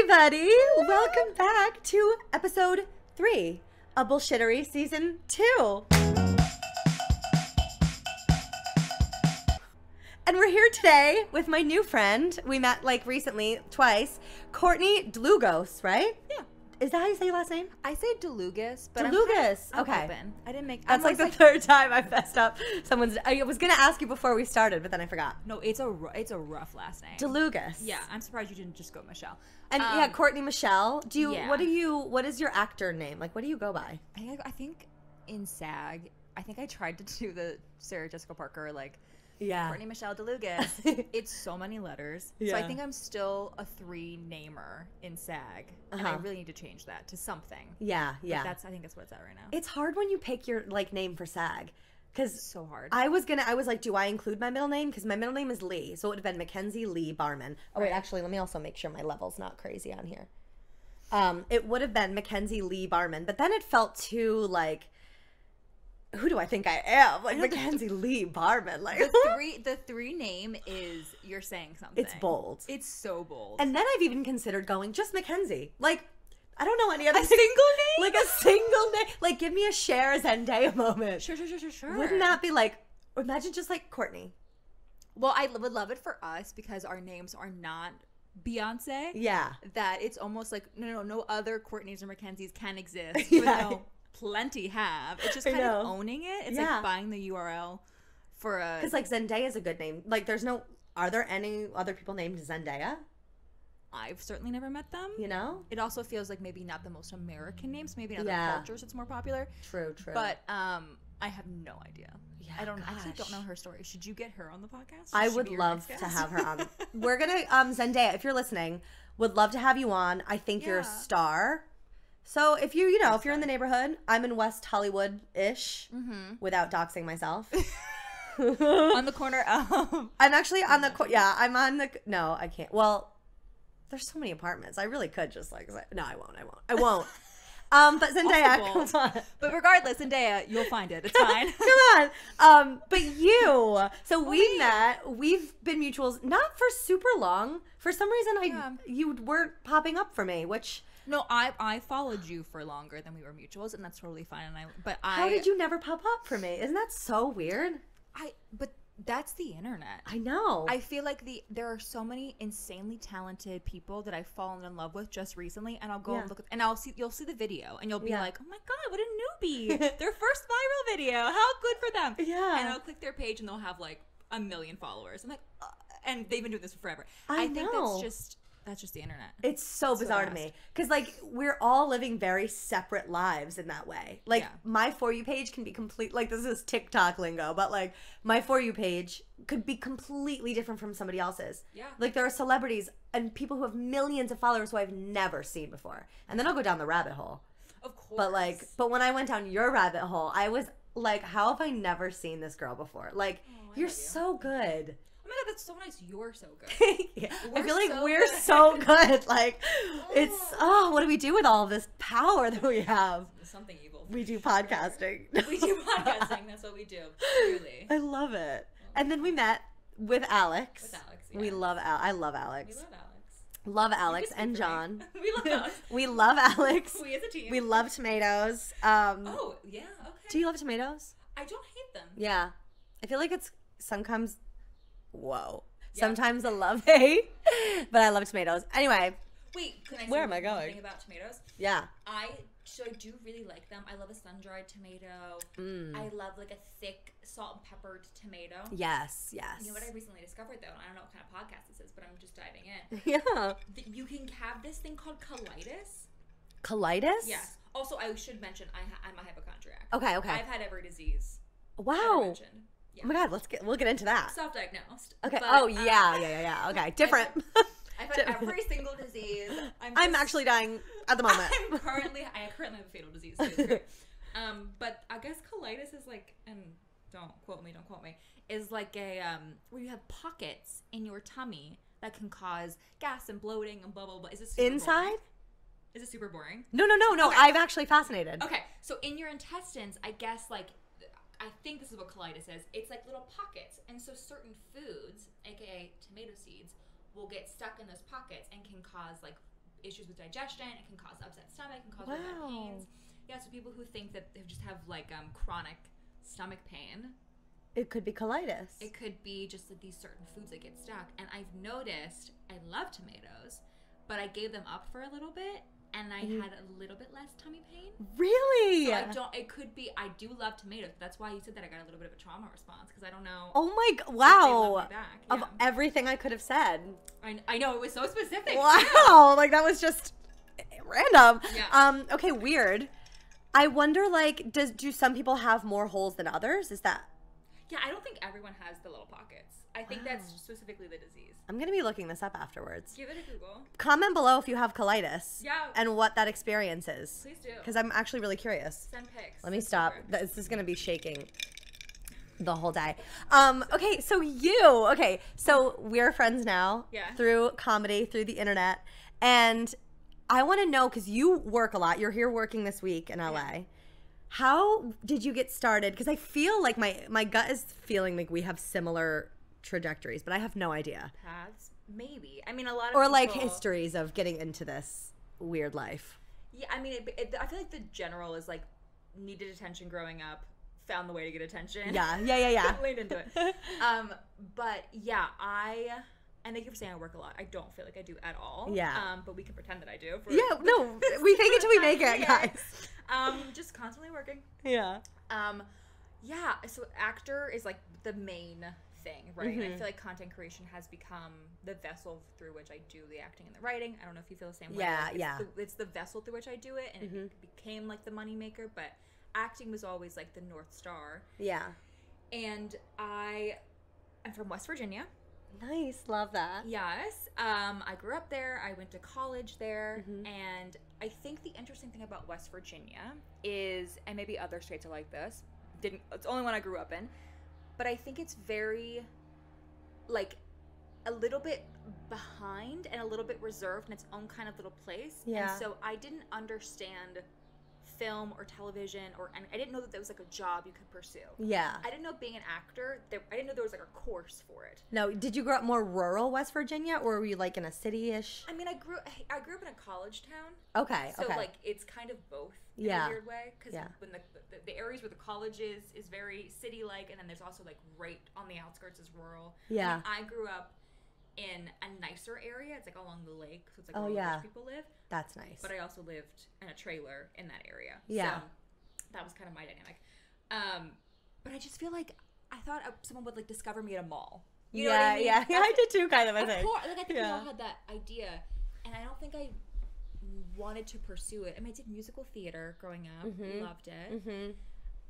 everybody! Welcome back to episode 3 of Bullshittery season 2. And we're here today with my new friend. We met like recently, twice. Courtney Dlugos, right? Yeah. Is that how you say your last name? I say Dlugos, but Dlugos. I'm Okay. open. I didn't make. That's like the third time I've messed up someone's. I was gonna ask you before we started, but then I forgot. No, it's a rough last name. Dlugos. Yeah, I'm surprised you didn't just go Michelle. And yeah, Courtney Michelle. Do you? Yeah. What is your actor name? Like, what do you go by? I think in SAG, I think I tried to do the Sarah Jessica Parker like. Yeah. Courtney Michelle Dlugos. It's so many letters. Yeah. So I think I'm still a 3-namer in SAG. And I really need to change that to something. Yeah, yeah. But I think that's what it's at right now. It's hard when you pick your like name for SAG. Because so hard. I was like, do I include my middle name? Because my middle name is Lee. So it would have been Mackenzie Lee Barman. Oh, wait, actually, let me also make sure my level's not crazy on here. It would have been Mackenzie Lee Barman. But then it felt too like, who do I think I am? Like Mackenzie Lee Barman. Like the three name is you're saying something. It's bold. It's so bold. And then I've even considered going just Mackenzie. Like, I don't know any other single name? Like a single name. Like, give me a Cher Zendaya moment. Sure. Wouldn't that be like, imagine just like Courtney. Well, I would love it for us because our names are not Beyonce. Yeah. That it's almost like no other Courtneys or Mackenzies can exist. Yeah. Plenty have. It's just kind of owning it. It's like buying the URL for a. Because like Zendaya is a good name. Like, are there any other people named Zendaya? I've certainly never met them. You know? It also feels like maybe not the most American names. Maybe in other cultures it's more popular. True. But I have no idea. Yeah, I actually don't know her story. Should you get her on the podcast? I would love to have her on. We're gonna Zendaya, if you're listening, would love to have you on. I think you're a star. So if if you're in the neighborhood, I'm in West Hollywood-ish, without doxing myself. On the corner of... I'm actually on the... Yeah, I'm on the... No, I can't. Well, there's so many apartments. I really could just like... No, I won't. But Zendaya, come on. But regardless, Zendaya, you'll find it. It's fine. Come on. But you... So we met. We've been mutuals, not for super long. For some reason, you weren't popping up for me, which... No, I followed you for longer than we were mutuals, and that's totally fine. How did you never pop up for me? Isn't that so weird? But that's the internet. I know. I feel like there are so many insanely talented people that I've fallen in love with just recently, and I'll go and look, and you'll see the video, and you'll be like, oh my god, what a newbie! Their first viral video. How good for them. Yeah. And I'll click their page, and they'll have like 1 million followers. I'm like, and they've been doing this forever. I think that's just the internet. It's so bizarre to me. Because, like, we're all living very separate lives in that way. Like, my For You page can be complete... Like, this is TikTok lingo, but, like, my For You page could be completely different from somebody else's. Yeah. Like, there are celebrities and people who have millions of followers who I've never seen before. And then I'll go down the rabbit hole. Of course. But when I went down your rabbit hole, I was like, how have I never seen this girl before? Like, you're so good. Oh my god, that's so nice. You're so good. Yeah. I feel like we're so good. Like, it's, what do we do with all this power that we have? Something evil. We do podcasting. We do podcasting. That's what we do. Truly. I love it. And then we met with Alex. Yeah. I love Alex. We love Alex. Love Alex and John. We love Alex. We love Alex. We as a team. We love tomatoes. Oh, yeah, okay. Do you love tomatoes? I don't hate them. Yeah. I feel like it's sometimes... Whoa. Yeah. Sometimes a love-hate, but I love tomatoes. Anyway. Wait, can I say where am I one going? thing about tomatoes? Yeah. I do really like them. I love a sun-dried tomato. I love like a thick salt and peppered tomato. Yes. You know what I recently discovered though? I don't know what kind of podcast this is, but I'm just diving in. Yeah. You can have this thing called colitis. Colitis? Yes. Also, I should mention I'm a hypochondriac. Okay. I've had every disease. Wow. Yeah. Oh my god, we'll get into that. Self-diagnosed. Okay. But, yeah. Okay. Different. I've had every single disease. I'm actually dying at the moment. I currently have a fatal disease. So it's great. But I guess colitis is like, and don't quote me, is like a where you have pockets in your tummy that can cause gas and bloating and blah blah blah. Is this inside? Boring? Is it super boring? No. Okay. I'm actually fascinated. Okay, so in your intestines, I guess like. I think this is what colitis is. It's like little pockets. And so certain foods, aka tomato seeds, will get stuck in those pockets and can cause like issues with digestion. It can cause upset stomach. It can cause really bad pains. Yeah, so people who think that they just have like chronic stomach pain. It could be colitis. It could be just like these certain foods that get stuck. And I've noticed I love tomatoes, but I gave them up for a little bit, and I had a little bit less tummy pain. Really? So it could be, I do love tomatoes. That's why you said that I got a little bit of a trauma response, because I don't know. Oh my, If they wow. love me back. Of Yeah. everything I could have said. I know, it was so specific. Wow. Like, that was just random. Yeah. Okay, weird. I wonder, like, do some people have more holes than others? Is that? Yeah, I don't think everyone has the little pockets. I think that's specifically the disease. I'm going to be looking this up afterwards. Give it a Google. Comment below if you have colitis. Yeah. And what that experience is. Please do. Because I'm actually really curious. Send pics. Let me It's stop. super. This is going to be shaking the whole day. Okay, so we're friends now. Yeah. Through comedy, through the internet. And I want to know, because you work a lot. You're here working this week in LA. Yeah. How did you get started? Because I feel like my gut is feeling like we have similar trajectories, but I have no idea. Paths? Maybe. I mean, a lot of Or people, like histories of getting into this weird life. Yeah, I mean, I feel like the general is like needed attention growing up, found the way to get attention. Yeah. Leaned into it. But yeah, and thank you for saying I work a lot. I don't feel like I do at all. Yeah. But we can pretend that I do. Yeah, no, we fake it till we make it, guys. Just constantly working. Yeah. Yeah, so actor is like the main thing, right? And I feel like content creation has become the vessel through which I do the acting and the writing. I don't know if you feel the same way. Yeah, Like, it's the vessel through which I do it, and it became like the moneymaker, but acting was always like the North Star. Yeah. And I'm from West Virginia. Nice, love that. Yes. I grew up there. I went to college there. And I think the interesting thing about West Virginia is, and maybe other states are like this, it's the only one I grew up in, but I think it's very, like, a little bit behind and a little bit reserved in its own kind of little place. Yeah. And so I didn't understand film or television, and I didn't know that there was like a job you could pursue. Yeah. I didn't know being an actor, I didn't know there was like a course for it. No, did you grow up more rural West Virginia, or were you like in a city-ish? I mean, I grew up in a college town. Okay, So okay. like it's kind of both Yeah. in a weird way, because Yeah. when the areas where the college is very city-like, and then there's also like right on the outskirts is rural. Yeah. I mean, I grew up in a nicer area. It's like along the lake, so it's like Oh, where yeah. rich people live. That's nice. But I also lived in a trailer in that area. Yeah. So that was kind of my dynamic. But I just feel like I thought someone would like discover me at a mall. You know what I mean? Yeah, That's- I did too, kind of, I Of think. course, like I think we Yeah. all had that idea, and I don't think I wanted to pursue it. I mean, I did musical theater growing up, loved it.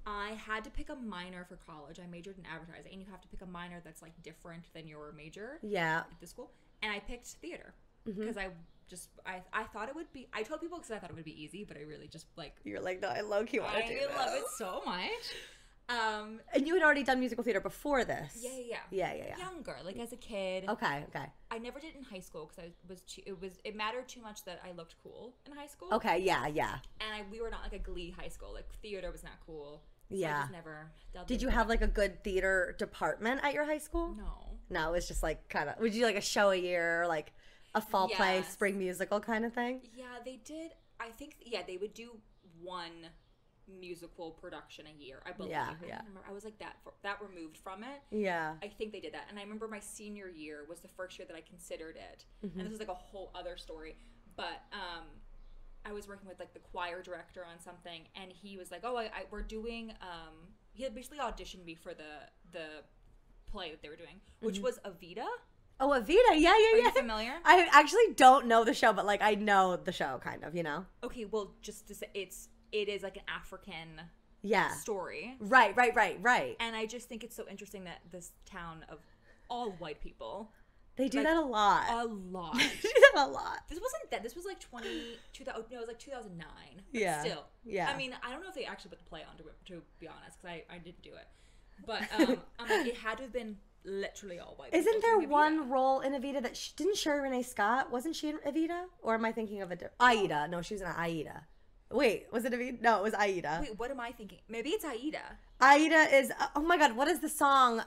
I had to pick a minor for college. I majored in advertising, and you have to pick a minor that's like different than your major Yeah. at the school. And I picked theater because I thought it would be. I told people because I thought it would be easy, but I really just like. You're like, no, I low-key want to do this. I love it so much. And you had already done musical theater before this? Yeah. Yeah. Younger, like as a kid. Okay. I never did it in high school because it mattered too much that I looked cool in high school. Okay, yeah. And we were not like a Glee high school. Like theater was not cool. So Yeah. I just never delved Did you into have it. like a good theater department at your high school? No, it was just like kind of, would you like a show a year, or like a fall play, Yes. spring musical kind of thing? Yeah, they did. I think, they would do one musical production a year, I believe. Yeah. I don't remember. I was like that removed from it. Yeah. I think they did that. And I remember my senior year was the first year that I considered it. And this was like a whole other story. But I was working with like the choir director on something, and he was like, "Oh, we're doing." He had basically auditioned me for the play that they were doing, which was Evita. Oh, Evita, yeah. Are you familiar? I actually don't know the show, but like I know the show, kind of, you know. Okay, well, just to say, it is like an African story, Right. and I just think it's so interesting that this town of all white people. They do Like, that a lot. A lot. They do that a lot. This wasn't that. This was like 2000. No, it was like 2009. But Yeah. Still. Yeah. I mean, I don't know if they actually put the play on, to be honest, because I didn't do it. But I'm like, it had to have been literally all white. Isn't people there doing Evita. one role in Evita that didn't Sherry Renee Scott? Wasn't she in Evita? Or am I thinking of a different? Aida. No, she was in Aida. Wait, was it Evita? No, it was Aida. Wait, what am I thinking? Maybe it's Aida. Aida is. Oh my God, what is the song?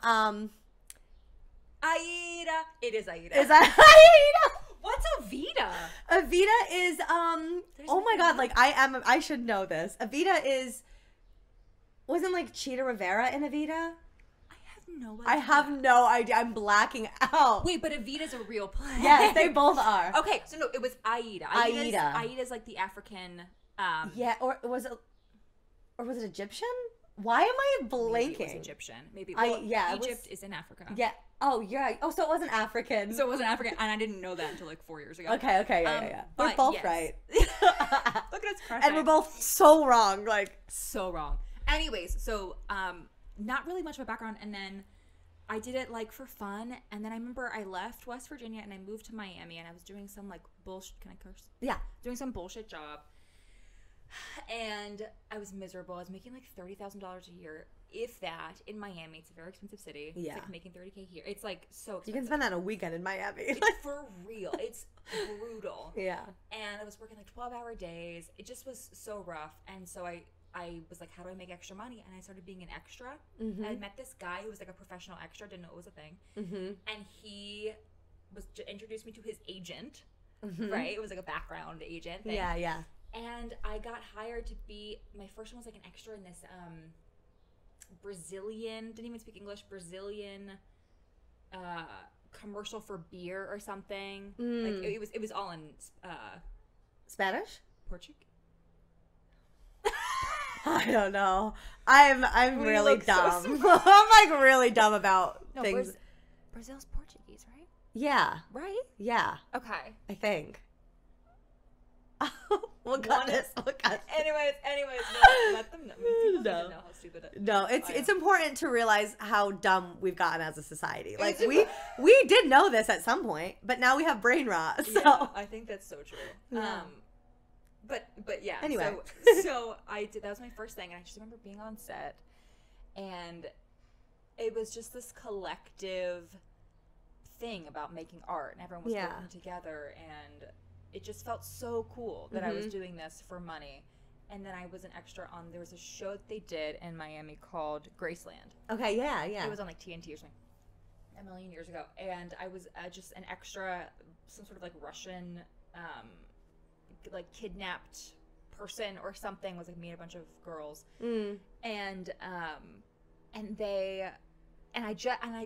Aida. It is Aida. Is that Aida? What's Avita? Avita is oh my god, like I should know this. Avita is wasn't like Cheetah Rivera in Avita? No idea. I have no idea. I'm blacking out. Wait, but Avita's a real place. Yes, they both are. Okay, so no, it was Aida. Aida's like the African. Yeah, or was it Egyptian? Why am I blanking? Maybe it was Egyptian. Maybe. Well, Egypt is in Africa. Yeah. Oh, yeah. Oh, so it wasn't African. So it wasn't African, and I didn't know that until like 4 years ago. Okay. Yeah. We're both right. Look at us crushing. And we're both so wrong. Like so wrong. Anyways, so not really much of a background, and then I did it like for fun, and then I remember I left West Virginia and I moved to Miami, and I was doing some like bullshit. Can I curse? Yeah. Doing some bullshit job, and I was miserable. I was making like $30,000 a year, if that, in Miami. It's a very expensive city. Yeah. It's like making $30K here. It's like so expensive. You can spend that a weekend in Miami. It's for real. It's brutal. Yeah. And I was working like 12-hour days. It just was so rough, and so I was like, how do I make extra money? And I started being an extra. Mm-hmm. I met this guy who was like a professional extra, didn't know it was a thing. Mm-hmm. And he introduced me to his agent, right? It was like a background agent thing. Yeah. And I got hired to be, my first one was like an extra in this Brazilian, didn't even speak English, Brazilian commercial for beer or something. Like it was all in Spanish? Portuguese. I don't know. I'm really dumb. So I'm like really dumb about things. Brazil's Portuguese, right? Yeah. Right? Yeah. Okay. I think. We'll cut this. Anyways, no, let them know. People need to know how stupid it is. No, it's important to realize how dumb we've gotten as a society. Like we did know this at some point, but now we have brain rot. So yeah, I think that's so true. Yeah. But yeah. Anyway, so I did. That was my first thing, and I just remember being on set, and it was just this collective thing about making art, and everyone was working together, and it just felt so cool that I was doing this for money. And then I was an extra on. There was a show that they did in Miami called Graceland. Okay. Yeah. It was on like TNT or something a million years ago, and I was just an extra, some sort of like Russian. Like kidnapped person or something, was like me and a bunch of girls, and I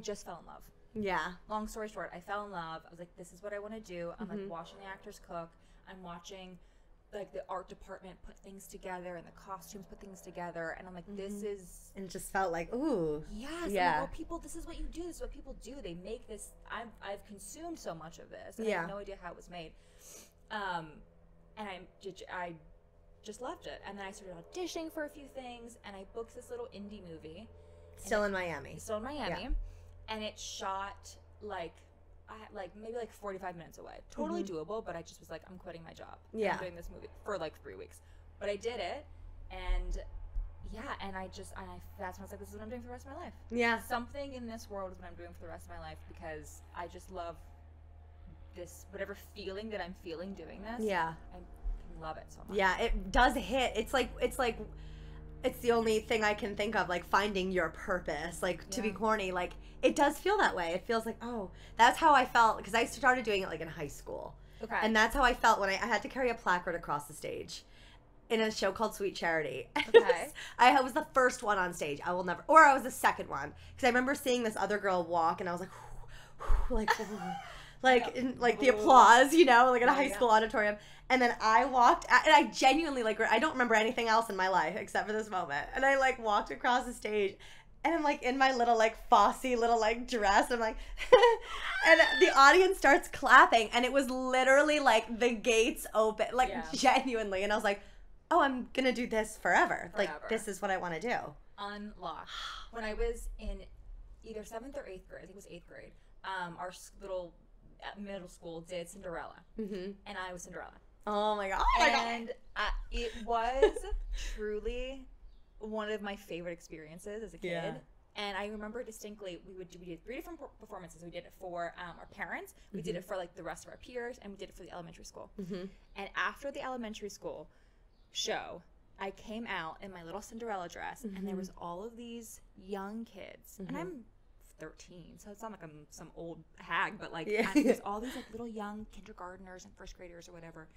just fell in love. Yeah. Long story short, I fell in love. I was like, this is what I want to do. I'm like watching the actors cook. I'm watching like the art department put things together and the costumes put things together, and I'm like, this is. And it just felt like, ooh. Yes. Yeah. Like, people, this is what you do. This is what people do. They make this. I've consumed so much of this. And I have no idea how it was made. And I just loved it. And then I started auditioning for a few things, and I booked this little indie movie. Still in Miami. Yeah. And it shot maybe 45 minutes away. Totally doable, but I just was like, I'm quitting my job. Yeah. I'm doing this movie for like 3 weeks. But I did it, and that's when I was like, this is what I'm doing for the rest of my life. Yeah. Something in this world is what I'm doing for the rest of my life, because I just love this, whatever feeling that I'm feeling doing this. Yeah. I love it so much. Yeah, it does hit. It's the only thing I can think of, like finding your purpose, like to be corny, like it does feel that way. It feels like, oh, that's how I felt, because I started doing it like in high school. Okay. And that's how I felt when I had to carry a placard across the stage in a show called Sweet Charity. Okay. I was the first one on stage. I was the second one, because I remember seeing this other girl walk, and I was like, like, like the applause, like in a high school auditorium. And then I walked, and I genuinely, I don't remember anything else in my life except for this moment. And I, walked across the stage, and I'm, in my little, Fosse little, dress. And I'm and the audience starts clapping, and it was literally, the gates open, genuinely. And I was like, oh, I'm going to do this forever. This is what I want to do. Unlocked. When I was in either 7th or 8th grade, I think it was 8th grade, our little middle school did Cinderella. And I was Cinderella. Oh my god! And it was truly one of my favorite experiences as a kid. Yeah. And I remember distinctly, we did 3 different performances. We did it for our parents, we did it for the rest of our peers, and we did it for the elementary school. And after the elementary school show, I came out in my little Cinderella dress, and there was all of these young kids, and I'm 13, so it's not like I'm some old hag, but like Yeah. there's all these like little young kindergartners and first graders or whatever,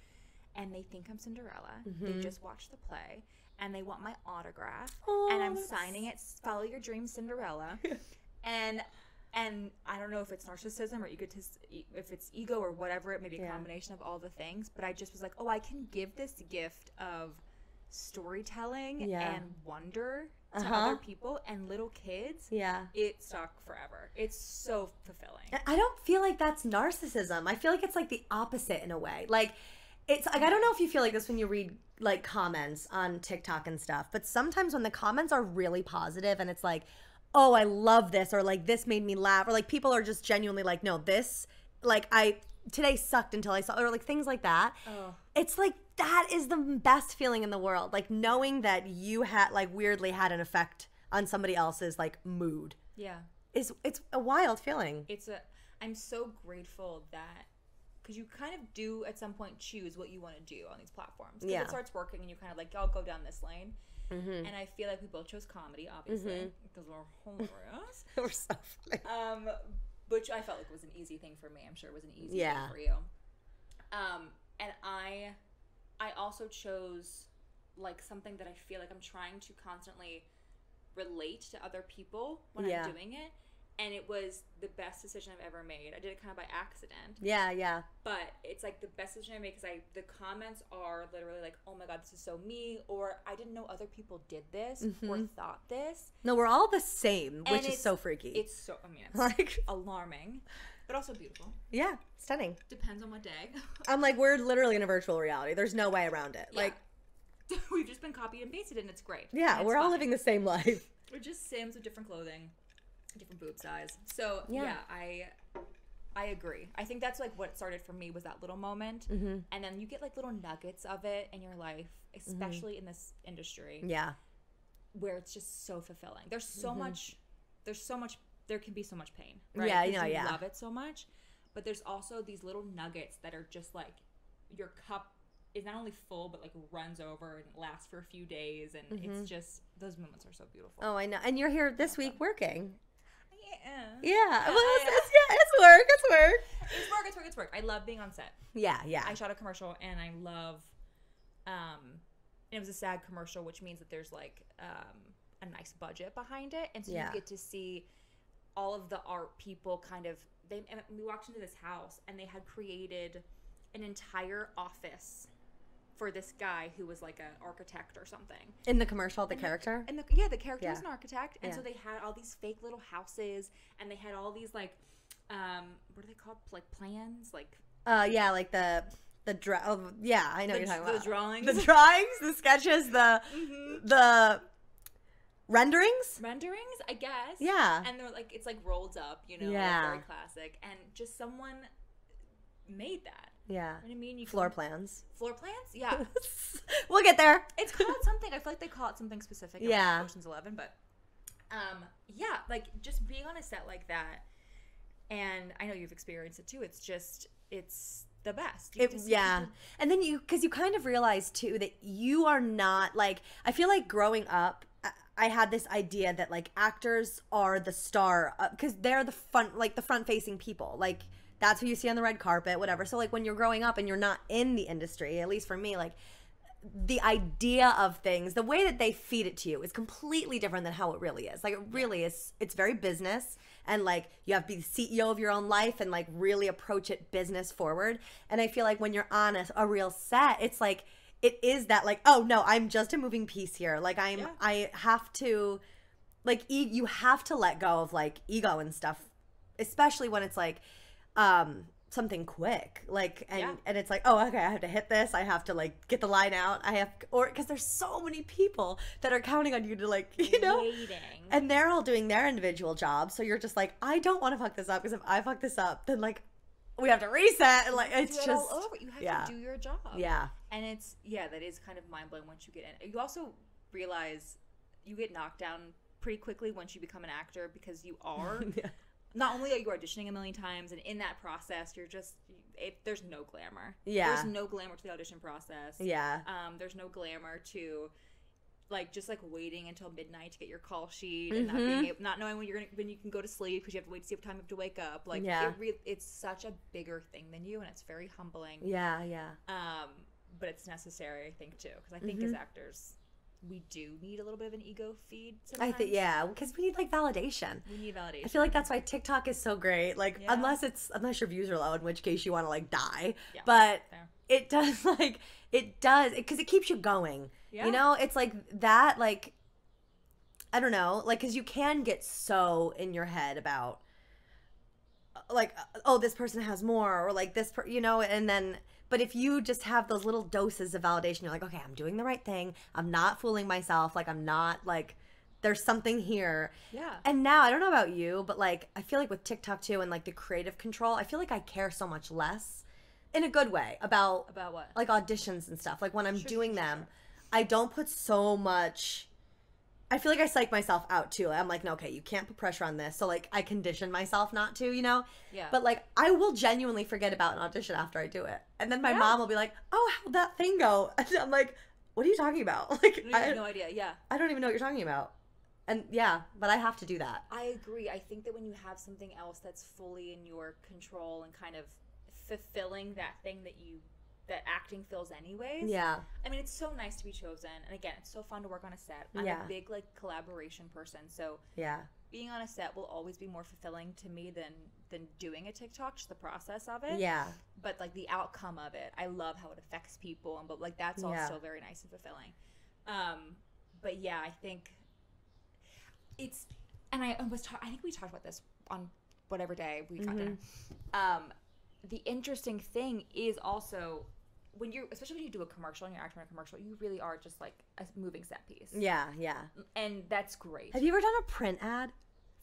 and they think I'm Cinderella. They just watched the play and they want my autograph, and I'm signing it, "Follow your dreams, Cinderella." and I don't know if it's narcissism or if it's ego or whatever, it may be a combination of all the things, but I just was like, oh, I can give this gift of storytelling and wonder to other people and little kids. It stuck forever. It's so fulfilling. I don't feel like that's narcissism. I feel like it's like the opposite in a way. Like, it's like, I don't know if you feel like this when you read like comments on TikTok and stuff, but sometimes when the comments are really positive and it's like, oh, I love this, or like this made me laugh, or like people are just genuinely like, no, this, like, today sucked until I saw, or like things like that. It's like, that is the best feeling in the world. Like knowing that you had like weirdly had an effect on somebody else's like mood. It's a wild feeling. I'm so grateful that, because you kind of do at some point choose what you want to do on these platforms. Because it starts working and you kind of like, I'll go down this lane. And I feel like we both chose comedy, obviously, because we're hilarious. We're so funny. Which I felt like was an easy thing for me. I'm sure it was an easy thing for you. And I also chose like something that I feel like I'm trying to constantly relate to other people when I'm doing it. And it was the best decision I've ever made. I did it kind of by accident. But it's like the best decision I made because the comments are literally like, oh my God, this is so me. Or I didn't know other people did this or thought this. No, we're all the same, which is so freaky. It's so, I mean, it's like alarming, but also beautiful. Yeah, stunning. Depends on what day. I'm like, we're literally in a virtual reality. There's no way around it. Like, we've just been copied and pasted and it's great. Yeah, we're all living the same life. We're just Sims with different clothing. Different boob size. So I agree. I think that's like what started for me was that little moment, and then you get like little nuggets of it in your life, especially in this industry. Where it's just so fulfilling. There's so much. There can be so much pain. Right? You love it so much, but there's also these little nuggets that are just like your cup is not only full but like runs over and lasts for a few days, and it's just those moments are so beautiful. Oh, I know. And you're here this week working. Yeah. Well, it's work. It's work. I love being on set. Yeah. I shot a commercial and I love, it was a SAG commercial, which means that there's like a nice budget behind it. And so you get to see all of the art people and we walked into this house and they had created an entire office for this guy who was like an architect or something. In the commercial, the character? The character was an architect. And so they had all these fake little houses and they had all these like, what are they called? Like plans? Like like I know what you're talking about. The drawings. The drawings, the sketches, the renderings? Renderings, I guess. Yeah. And they're like, it's like rolled up, like very classic. And just someone made that. Yeah. What do you mean? Floor plans? Yeah. We'll get there. It's called something. I feel like they call it something specific in like Ocean's 11, but like just being on a set like that, and I know you've experienced it too, it's the best. And then because you kind of realize too that you are not like, I feel like growing up, I had this idea that like actors are the star because they're the front facing people, like that's who you see on the red carpet, whatever. So like when you're growing up and you're not in the industry, at least for me, like the idea of things, the way that they feed it to you is completely different than how it really is. Like it really is, it's very business, and like you have to be the CEO of your own life and like really approach it business forward. And I feel like when you're on a real set, it's like, it is that like, oh no, I'm just a moving piece here. Like I have to, like, you have to let go of like ego and stuff, especially when it's like, something quick, like, and it's like, oh, okay, I have to hit this, I have to like get the line out, because there's so many people that are counting on you to like, waiting, and they're all doing their individual jobs, so you're just like, I don't want to fuck this up, because if I fuck this up, then like we have to reset, and like it's just all over. You have to do your job, and it's that is kind of mind-blowing once you get in. You also realize you get knocked down pretty quickly once you become an actor, because you are not only are you auditioning a million times, and in that process, you're just, there's no glamour. There's no glamour to the audition process. There's no glamour to, like just like waiting until midnight to get your call sheet and not knowing when you can go to sleep because you have to wait to see what time you have to wake up. Like it's such a bigger thing than you, and it's very humbling. Yeah. But it's necessary, I think, too, because I think as actors, we do need a little bit of an ego feed sometimes. I think, because we need like validation. We need validation. I feel like that's why TikTok is so great. Like, unless your views are low, in which case you want to like die. Yeah, but it does because it keeps you going. Yeah. You know, it's like that. Like, I don't know, like, because you can get so in your head about like, oh, this person has more, or like this, and then. But if you just have those little doses of validation, you're like, okay, I'm doing the right thing. I'm not fooling myself. Like, I'm not, like, there's something here. Yeah. And now, I don't know about you, but, like, I feel like with TikTok, too, and, like, the creative control, I feel like I care so much less, in a good way, about what? Like, auditions and stuff. Like, when I'm doing them, I don't put so much... I feel like I psych myself out, too. I'm like, no, okay, you can't put pressure on this. So, like, I condition myself not to, Yeah. But, like, I will genuinely forget about an audition after I do it. And then my mom will be like, oh, how'd that thing go? And I'm like, what are you talking about? Like, I have no idea. Yeah. I don't even know what you're talking about. And, but I have to do that. I agree. I think that when you have something else that's fully in your control and kind of fulfilling that thing that acting fills anyways. Yeah. I mean, it's so nice to be chosen. And again, it's so fun to work on a set. I'm a big, like, collaboration person. So being on a set will always be more fulfilling to me than doing a TikTok, just the process of it. Yeah. But, like, the outcome of it, I love how it affects people. But, like, that's all still very nice and fulfilling. But, yeah, I think it's... And I think we talked about this on whatever day we got dinner. The interesting thing is also especially when you do a commercial and you're acting in a commercial, you really are just like a moving set piece. Yeah. And that's great. Have you ever done a print ad?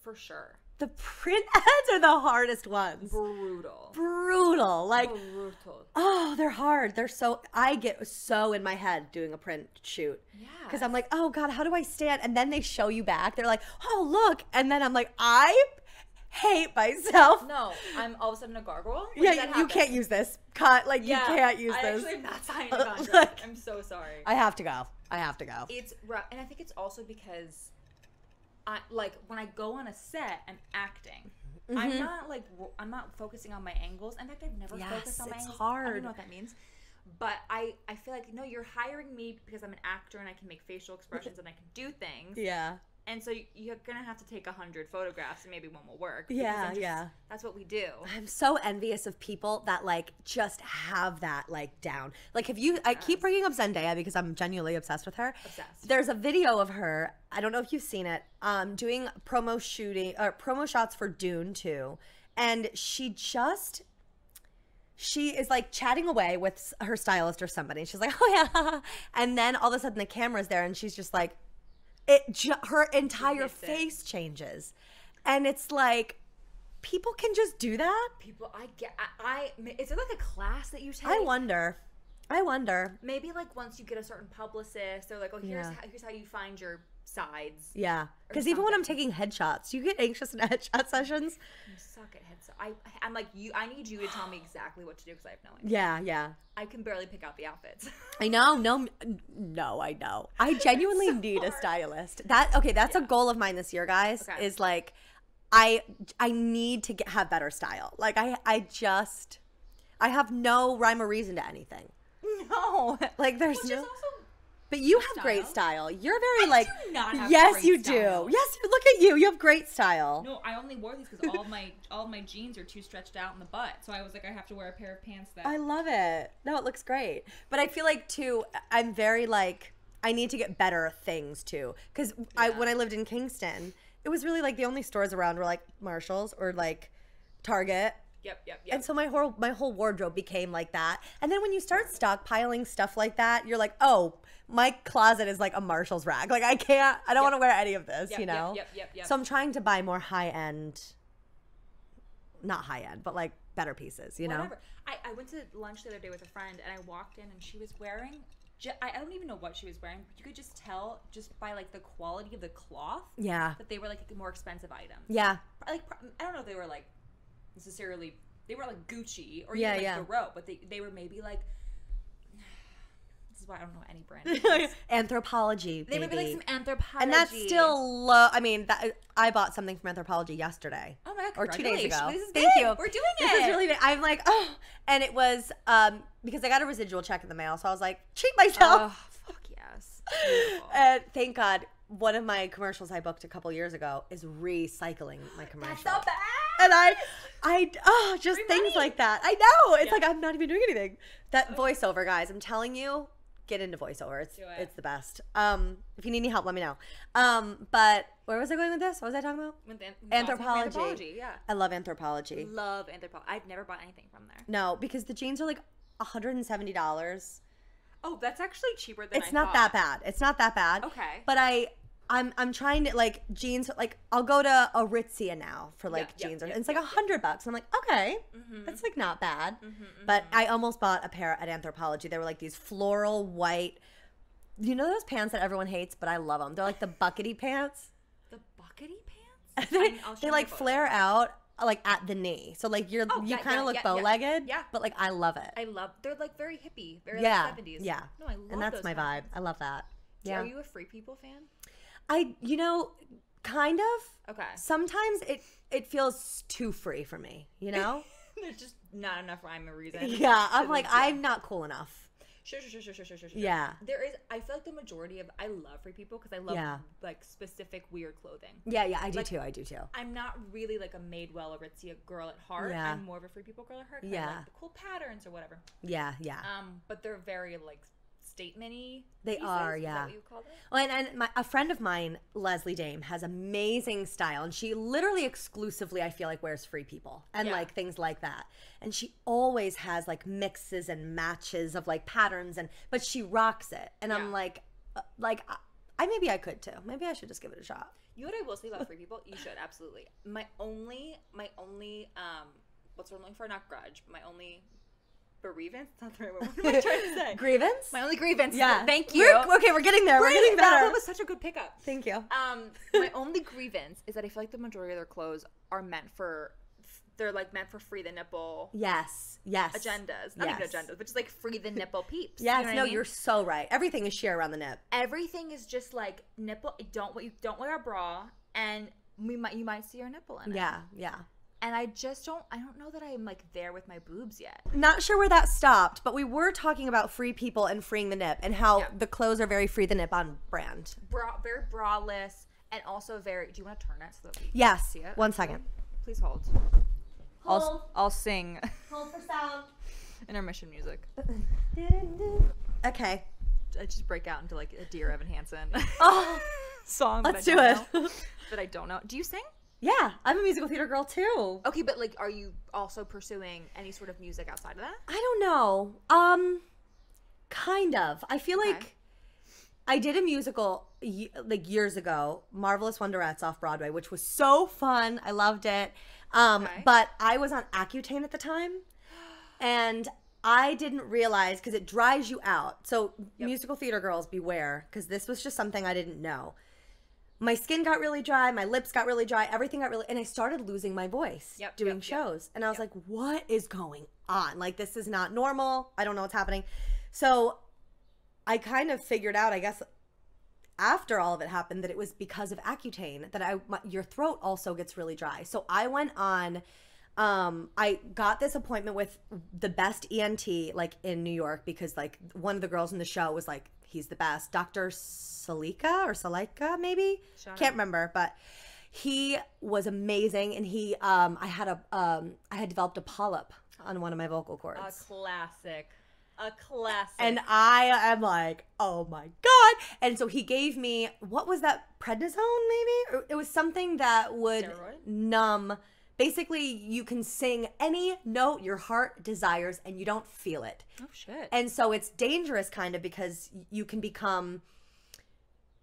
For sure. The print ads are the hardest ones. Brutal. Like, oh, they're hard. I get so in my head doing a print shoot. Yeah. Because I'm like, oh God, how do I stand? And then they show you back. They're like, oh, look. And then I'm like, I hate myself. No, I'm all of a sudden a gargoyle. You can't use this. Cut. Like, you can't use this. I actually am not signing a contract. I'm so sorry. I have to go. It's rough. And I think it's also because when I go on a set, I'm acting. I'm not focusing on my angles. In fact, I've never focused on my angles. It's hard. I don't even know what that means. But I feel like, no, you're hiring me because I'm an actor and I can make facial expressions and I can do things. Yeah. And so you're going to have to take 100 photographs and maybe one will work. Yeah. That's what we do. I'm so envious of people that, like, just have that, like, down. Like, I keep bringing up Zendaya because I'm genuinely obsessed with her. Obsessed. There's a video of her, I don't know if you've seen it, doing promo shots for Dune 2. And she is, like, chatting away with her stylist or somebody. And she's like, oh, yeah. And then all of a sudden the camera's there and she's just like, her entire face changes. And it's like, people can just do that? Is there like a class that you take? I wonder. Maybe like once you get a certain publicist, they're like, oh, here's how you find your sides. Yeah. Because even when I'm taking headshots, you get anxious in headshot sessions. I suck at headshots. I'm like, I need you to tell me exactly what to do because I have no idea. Yeah. I can barely pick out the outfits. I know. No, I know. I genuinely need a stylist. That's a goal of mine this year, guys, is like, I need to have better style. Like, I have no rhyme or reason to anything. No. Like, there's no... But you have great style. You're very I do not have yes, you style. Do. Yes, look at you. You have great style. No, I only wore these because all of my jeans are too stretched out in the butt. So I was like, I have to wear a pair of pants that. I love it. No, it looks great. But I feel like too, I'm very like, I need to get better things too. Because when I lived in Kingston, it was really like the only stores around were like Marshalls or like Target. Yep. And so my whole wardrobe became like that. And then when you start stockpiling stuff like that, you're like, oh, my closet is like a Marshall's rack. Like I don't want to wear any of this, you know? Yep. So I'm trying to buy more high-end, not high-end, but like better pieces, you know? I went to lunch the other day with a friend and I walked in and she was wearing, I don't even know what she was wearing, but you could just tell just by like the quality of the cloth. Yeah. That they were like more expensive items. Yeah. Like, I don't know if they were like, necessarily they were like Gucci or even like the rope, but they were maybe like, this is why I don't know any brand names. Anthropology, baby. They would be like some Anthropology. And that's still low. I mean, I bought something from Anthropology yesterday. Oh my God, or 2 days ago. This is Thank big. you. We're doing This it. is really big. I'm like, oh. And it was because I got a residual check in the mail. So I was like, treat myself. Oh, fuck yes. Beautiful. And thank God, one of my commercials I booked a couple years ago is recycling my commercial. That's so bad. And just Free things money. like that. I know. It's Yeah. like I'm not even doing anything. That voiceover, guys, I'm telling you, get into voiceover. Do it. It's the best. If you need any help, let me know. But where was I going with this? What was I talking about? Anthropology. Yeah. I love Anthropology. Love Anthropology. I've never bought anything from there. No, because the jeans are like $170. Oh, that's actually cheaper than It's not that bad. It's not that bad. Okay. But I'm trying to like jeans, like I'll go to Aritzia now for like jeans. And it's like $100. I'm like, okay, that's like not bad. But I almost bought a pair at Anthropology. They were like these floral white, you know those pants that everyone hates, but I love them. They're like the buckety pants. The buckety pants? they like flare out like at the knee. So like you kind of look bow-legged. Yeah. But like I love it. They're like very hippie. Very yeah. like 70s. Yeah. No, I love and that's those my pants. vibe. I love that. Yeah. Are you a Free People fan? Kind of. Okay. Sometimes it feels too free for me, you know? There's just not enough rhyme or reason. Yeah, I'm like, I'm not cool enough. Sure. Yeah. There is, I feel like the majority of, I love Free People because I love like specific weird clothing. Yeah, I do too. I'm not really like a Madewell Aritzia girl at heart. Yeah. I'm more of a Free People girl at heart. Yeah. I like the cool patterns or whatever. Yeah. But they're very like statement-y. They pieces. are, Is yeah. that what you call them? Well, and a friend of mine, Leslie Dame, has amazing style, and she literally exclusively, I feel like, wears Free People and like things like that. And she always has like mixes and matches of like patterns, but she rocks it. And I'm like, maybe I could too. Maybe I should just give it a shot. You know what I will say about Free People? You should absolutely. My only, what's the word I'm looking for? Not grudge. My only bereavance? That's not the right word. What am I trying to say? Grievance? My only grievance. Yeah. Thank you. Okay, we're getting there. We're getting better. That was such a good pickup. Thank you. My only grievance is that I feel like the majority of their clothes are meant for free the nipple. Yes. Agendas. Not even agendas, but just like free the nipple peeps. Yes. You know what I mean? You're so right. Everything is sheer around the nip. Everything is just like nipple. Don't wear a bra, and you might see your nipple in it. Yeah. And I don't know that I'm like there with my boobs yet. Not sure where that stopped, but we were talking about Free People and freeing the nip and how the clothes are very free the nip on brand. Very braless and also very. Do you want to turn it so that we Yes. see it? One second. Please hold. I'll sing Hold for sound. intermission music. Okay. I just break out into like a Dear Evan Hansen Oh, song. let's do it. That I don't know. Do you sing? Yeah, I'm a musical theater girl too. Okay, but like, are you also pursuing any sort of music outside of that? I don't know. Kind of. I feel like I did a musical like years ago, Marvelous Wonderettes off Broadway, which was so fun. I loved it. But I was on Accutane at the time, and I didn't realize because it dries you out. So musical theater girls, beware, because this was just something I didn't know. My skin got really dry, my lips got really dry, everything got really, and I started losing my voice doing shows. And I was like, what is going on? Like, this is not normal. I don't know what's happening. So I kind of figured out, I guess, after all of it happened, that it was because of Accutane, that your throat also gets really dry. So I went on, I got this appointment with the best ENT, like, in New York, because, like, one of the girls in the show was like, he's the best. Dr. Salika, maybe? Can't remember, but he was amazing, and he, I had developed a polyp on one of my vocal cords. A classic. And I am like, oh my God. And so he gave me, what was that, prednisone maybe? Or it was something that would numb. Basically, you can sing any note your heart desires and you don't feel it. Oh, shit. And so it's dangerous kind of because you can become,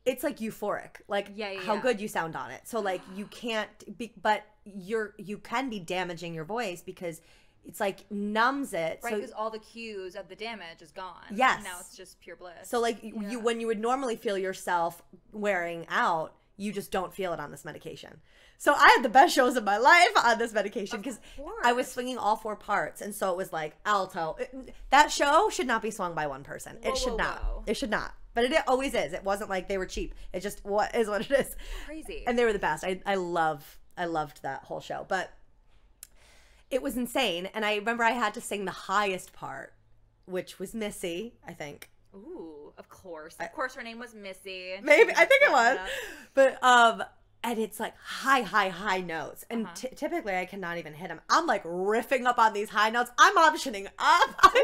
it's like euphoric, like how good you sound on it. So like you can't be, but you can be damaging your voice because it's like numbs it. Right, so, because all the cues of the damage is gone. Yes. And now it's just pure bliss. So like when you would normally feel yourself wearing out, you just don't feel it on this medication. So I had the best shows of my life on this medication because I was swinging all 4 parts. And so it was like alto. That show should not be swung by one person. It should not. It should not. But it always is. It wasn't like they were cheap. It just what is what it is. Crazy. And they were the best. I loved that whole show. But it was insane. And I remember I had to sing the highest part, which was Missy, I think. Ooh, of course. Of course her name was Missy. Maybe. I think it was. But, and it's like high notes. And typically I cannot even hit them. I'm like riffing up on these high notes. I'm optioning up.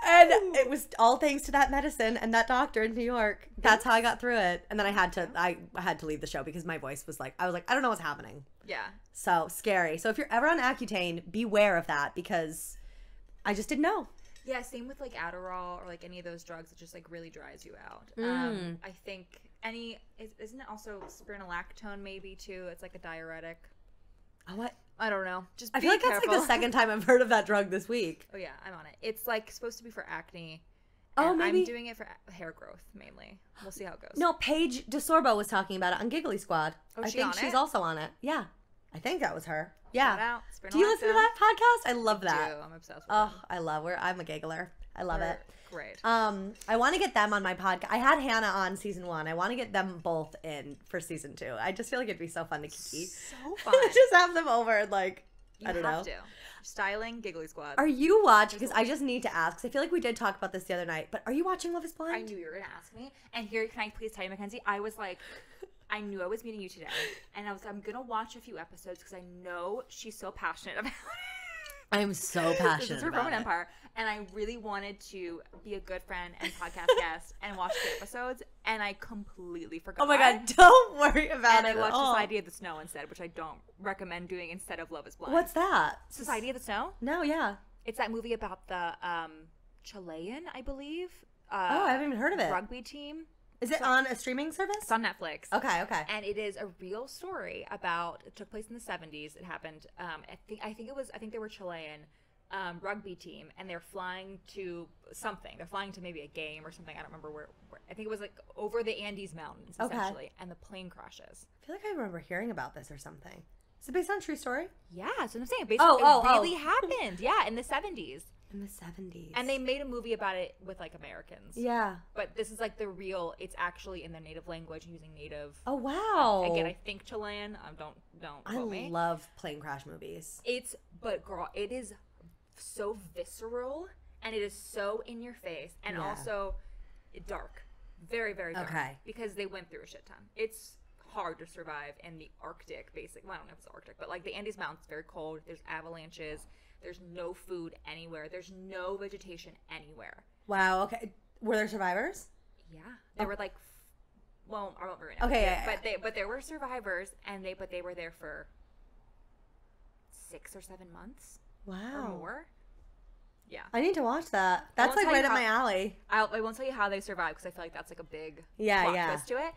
And it was all thanks to that medicine and that doctor in New York. That's how I got through it. And then I had to leave the show because my voice was like, I don't know what's happening. Yeah. So scary. So if you're ever on Accutane, beware of that because I just didn't know. Yeah, same with like Adderall or like any of those drugs that just like really dries you out. I think isn't it also spironolactone maybe too? It's like a diuretic. Oh, what? I don't know. Just I feel like that's like the second time I've heard of that drug this week. Oh yeah, I'm on it. It's like supposed to be for acne. Oh, maybe. I'm doing it for hair growth mainly. We'll see how it goes. No, Paige DeSorbo was talking about it on Giggly Squad. Oh, I think she's also on it. Yeah. I think that was her. Yeah. Shout out. Do you listen to that podcast? I love that. I do. I'm obsessed with it. I love her. I'm a giggler. I love it. Great. I want to get them on my podcast. I had Hannah on season 1. I want to get them both in for season 2. I just feel like it'd be so fun to keep. So fun. Just have them over and like, I don't know. You have to. Styling, Giggly Squad. Are you watching? Because I just need to ask. Because I feel like we did talk about this the other night. But are you watching Love is Blind? I knew you were going to ask me. And here, can I please tell you, Mackenzie? I was like, I knew I was meeting you today. And I'm going to watch a few episodes because I know she's so passionate about it. I'm so passionate This is her about Roman it. Empire. And I really wanted to be a good friend and podcast guest and watch the episodes. And I completely forgot. Oh my God, don't worry about and it. I watched at all. Society of the Snow instead, which I don't recommend doing instead of Love is Blind. What's that? Society of the Snow? No, yeah. It's that movie about the Chilean, I believe. I haven't even heard of it. Rugby team. Is it on a streaming service? It's on Netflix. Okay. And it is a real story about. It took place in the 70s. It happened. I think they were Chilean rugby team, and they're flying to something. They're flying to maybe a game or something. I don't remember where. I think it was like over the Andes Mountains, essentially, and the plane crashes. I feel like I remember hearing about this or something. Is it based on a true story? Yeah, that's what I'm saying. Basically, it really happened. Yeah, in the 70s. In the 70s. And they made a movie about it with like Americans. Yeah. But this is like the real. It's actually in their native language using native. Oh wow. Again, I think Chilean. Don't quote me. I love plane crash movies. But girl, it is so visceral and it is so in your face and also dark, very very dark. Okay. Because they went through a shit ton. It's hard to survive in the Arctic, basically. Well, I don't know if it's Arctic, but like the Andes Mountains, very cold. There's avalanches. There's no food anywhere. There's no vegetation anywhere. Wow. Okay. Were there survivors? Yeah, they were like, well, I won't ruin it. Okay, but there were survivors, and they were there for 6 or 7 months. Wow. Or more. Yeah. I need to watch that. That's like right up my alley. I won't tell you how they survive because I feel like that's like a big plot twist to it.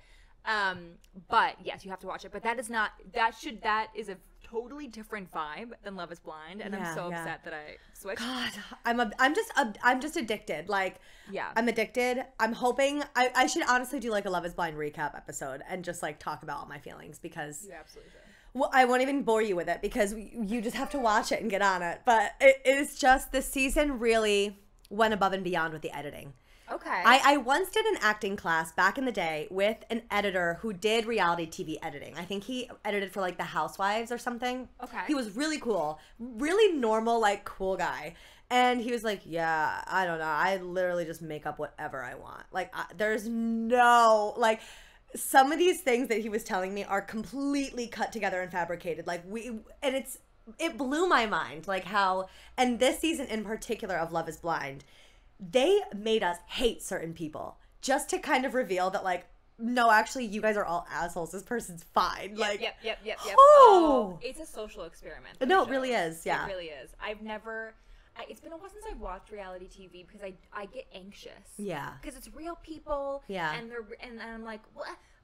But yes, you have to watch it. But that is a totally different vibe than Love is Blind, and I'm so upset that I switched. God, I'm just addicted. Like, yeah, I'm addicted. I'm hoping I should honestly do like a Love is Blind recap episode and just like talk about all my feelings because you absolutely should. Well, I won't even bore you with it because you just have to watch it and get on it. But it is just this season really went above and beyond with the editing. Okay. I once did an acting class back in the day with an editor who did reality TV editing. I think he edited for like The Housewives or something. Okay. He was really cool. Really normal, like cool guy. And he was like, yeah, I don't know. I literally just make up whatever I want. Like, there's no, like, some of these things that he was telling me are completely cut together and fabricated. Like, it blew my mind. Like how, and this season in particular of Love is Blind, they made us hate certain people just to kind of reveal that, like, no, actually, you guys are all assholes. This person's fine. Like, yep. Oh, it's a social experiment. No, it really is. Yeah, it really is. It's been a while since I've watched reality TV because I get anxious. Yeah, because it's real people. Yeah, and I'm like,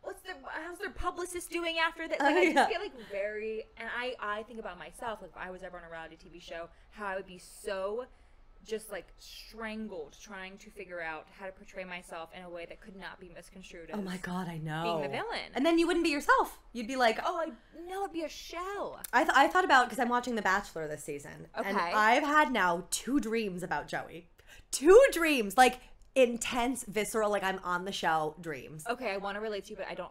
how's their publicist doing after that? Like, I just get like very, and I think about myself, like if I was ever on a reality TV show, how I would be so just like strangled trying to figure out how to portray myself in a way that could not be misconstrued as Oh my God, I know. being the villain. And then you wouldn't be yourself. You'd be like, oh, it'd be a shell. I thought about, because I'm watching The Bachelor this season. Okay. And I've had now 2 dreams about Joey. 2 dreams. Like, intense, visceral, like I'm on the show dreams. Okay, I want to relate to you, but I don't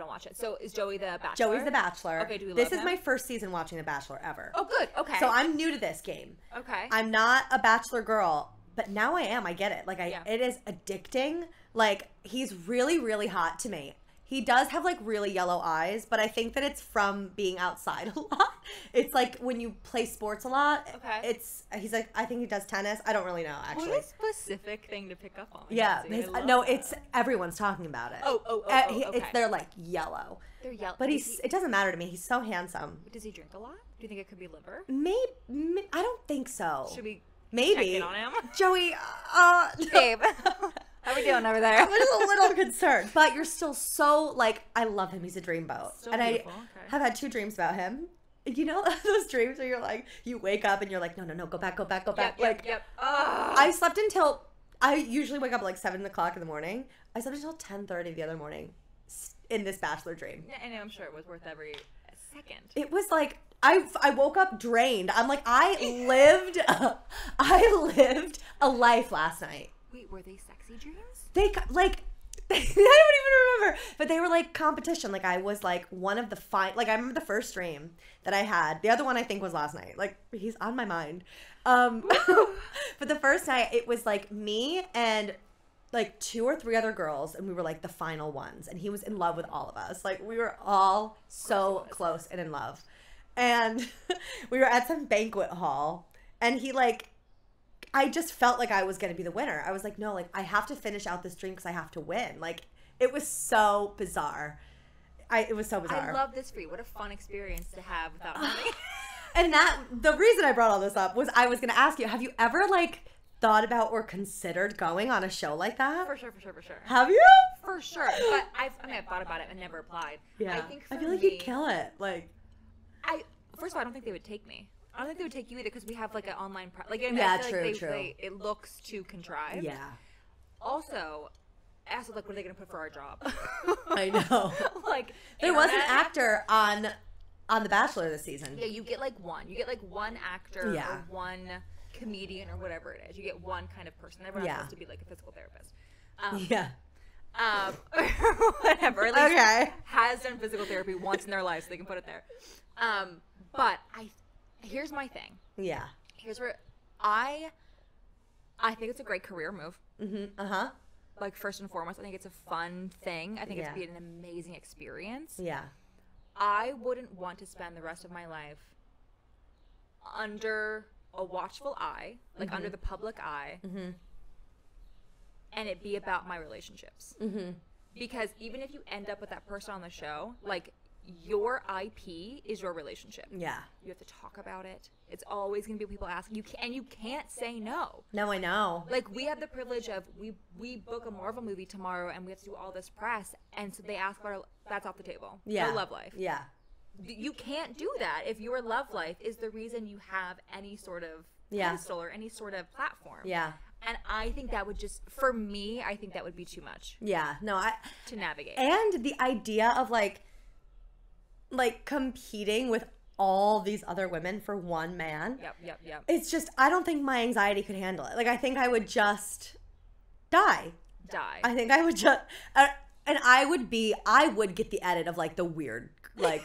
watch it. So is Joey the Bachelor? Joey's the Bachelor. Okay, do we love This is him? my first season watching The Bachelor ever. Oh, good. Okay. So I'm new to this game. Okay. I'm not a Bachelor girl, but now I am. I get it. Like, it is addicting. Like, he's really, really hot to me. He does have, like, really yellow eyes, but I think that it's from being outside a lot. It's like when you play sports a lot. Okay. He's like, I think he does tennis. I don't really know, actually. What a specific thing to pick up on. Yeah. It's everyone's talking about it. Okay. They're, like, yellow. They're yellow. But it doesn't matter to me. He's so handsome. Does he drink a lot? Do you think it could be liver? Maybe. I don't think so. Should we Maybe. check in on him? Joey, Babe. How we doing over there? I'm just a little concerned, but you're still so, like, I love him. He's a dreamboat. So and beautiful. I have had 2 dreams about him. You know those dreams where you're like, you wake up and you're like, no, go back. Yep. I slept until, I usually wake up at like 7 o'clock in the morning. I slept until 10:30 the other morning in this Bachelor dream. And I'm sure it was worth every second. It was like, I woke up drained. I'm like, I lived a life last night. Wait, were they sexy dreams? They like, I don't even remember, but they were like competition. Like, I was like one of the like, I remember the first dream that I had. The other one I think was last night. Like, he's on my mind. But the first night it was like me and like 2 or 3 other girls, and we were like the final ones, and he was in love with all of us. Like, we were all so close and in love. And we were at some banquet hall, and he like, I just felt like I was going to be the winner. I was like, no, like, I have to finish out this dream because I have to win. Like, it was so bizarre. It was so bizarre. I love this for you. What a fun experience to have without having. And the reason I brought all this up was I was going to ask you, have you ever, like, thought about or considered going on a show like that? For sure. Have you? For sure. But I've thought about it and never applied. Yeah. I feel like you'd kill it. Like, first of all, I don't think they would take me. I don't think they would take you either because we have like an online yeah, I feel like it looks too contrived. Yeah. Also, what are they going to put for our job? I know. Like, there was an actor on The Bachelor this season. Yeah, you get like one. You get like one actor or one comedian or whatever it is. You get one kind of person. Everyone's supposed to be like a physical therapist. Whatever. At least has done physical therapy once in their life, so they can put it there. But here's my thing. Yeah. Here's where I think it's a great career move. Mm-hmm. Like, first and foremost, I think it's a fun thing. I think it's be an amazing experience. Yeah. I wouldn't want to spend the rest of my life under a watchful eye, like under the public eye, and it be about my relationships. Because even if you end up with that person on the show, like, your IP is your relationship. Yeah. You have to talk about it. It's always going to be people asking you, and you can't say no. No, I know. Like, we have the privilege of, we book a Marvel movie tomorrow, and we have to do all this press, and so they ask about that's off the table. Yeah. No love life. Yeah. You can't do that if your love life is the reason you have any sort of pedestal or any sort of platform. Yeah. And I think that would just, for me, I think that would be too much. Yeah. No, to navigate. And the idea of like competing with all these other women for one man. Yep. It's just, I don't think my anxiety could handle it. Like, I think I would just die. I think I would just, and I would get the edit of like the weird, like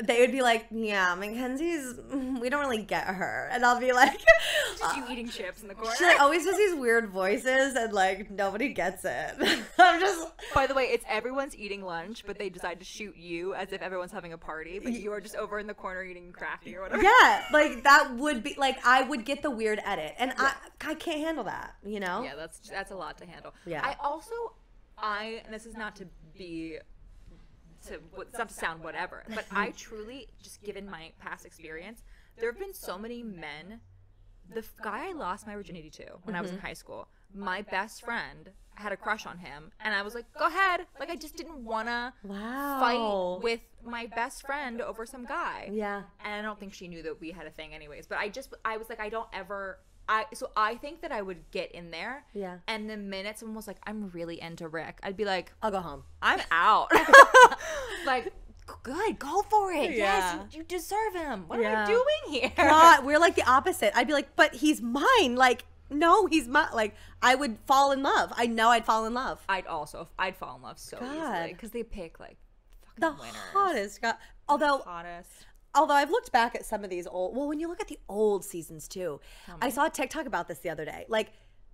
they would be like, yeah, Mackenzie's, we don't really get her. And I'll be like, just you eating chips in the corner. She like always does these weird voices and like nobody gets it. I'm just. By the way, it's everyone's eating lunch, but they decide to shoot you as if everyone's having a party, but you are just over in the corner eating crafty or whatever. Yeah, like that would be like, I would get the weird edit, and I can't handle that, you know? Yeah, that's a lot to handle. Yeah. I also, and this is not to be. It's not to sound whatever, but I truly, just given my past experience, there have been so many men. The guy I lost my virginity to when I was in high school, my best friend had a crush on him, and I was like, go ahead. Like, I just didn't want to fight with my best friend over some guy. Yeah. And I don't think she knew that we had a thing anyways, but I was like, I don't ever I think that I would get in there. Yeah. And the minute someone was like, I'm really into Rick, I'd be like, I'll go home. I'm out. Like, good, go for it. Yeah. Yes, you deserve him. What am I doing here? God, we're like the opposite. I'd be like, but he's mine. Like, no, he's mine. Like, I would fall in love. I know I'd fall in love. I'd fall in love so easily because they pick like fucking The winners. hottest guy. Although I've looked back at some of these when you look at the old seasons too, I saw a TikTok about this the other day. Like,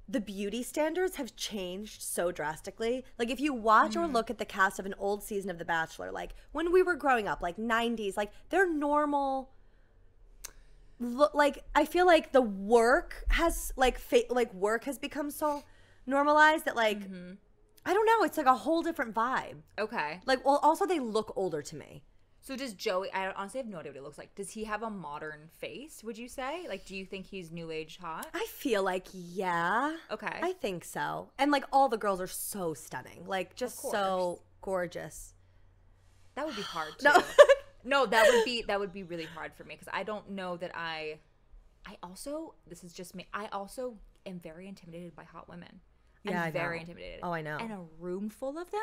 the beauty standards have changed so drastically. Like, if you watch or look at the cast of an old season of The Bachelor, like when we were growing up, like 90s, like they're normal. Like, I feel like the work has work has become so normalized that like I don't know, it's like a whole different vibe. Okay. Like, well, also they look older to me. So does Joey, I honestly have no idea what he looks like. Does he have a modern face, would you say? Like, do you think he's new age hot? I feel like, yeah. Okay. I think so. And like all the girls are so stunning. Like, just so gorgeous. That would be hard too. No. No, that would be really hard for me because I don't know that I also, this is just me, I also am very intimidated by hot women. Yeah, I'm very intimidated. Oh, I know. And a room full of them,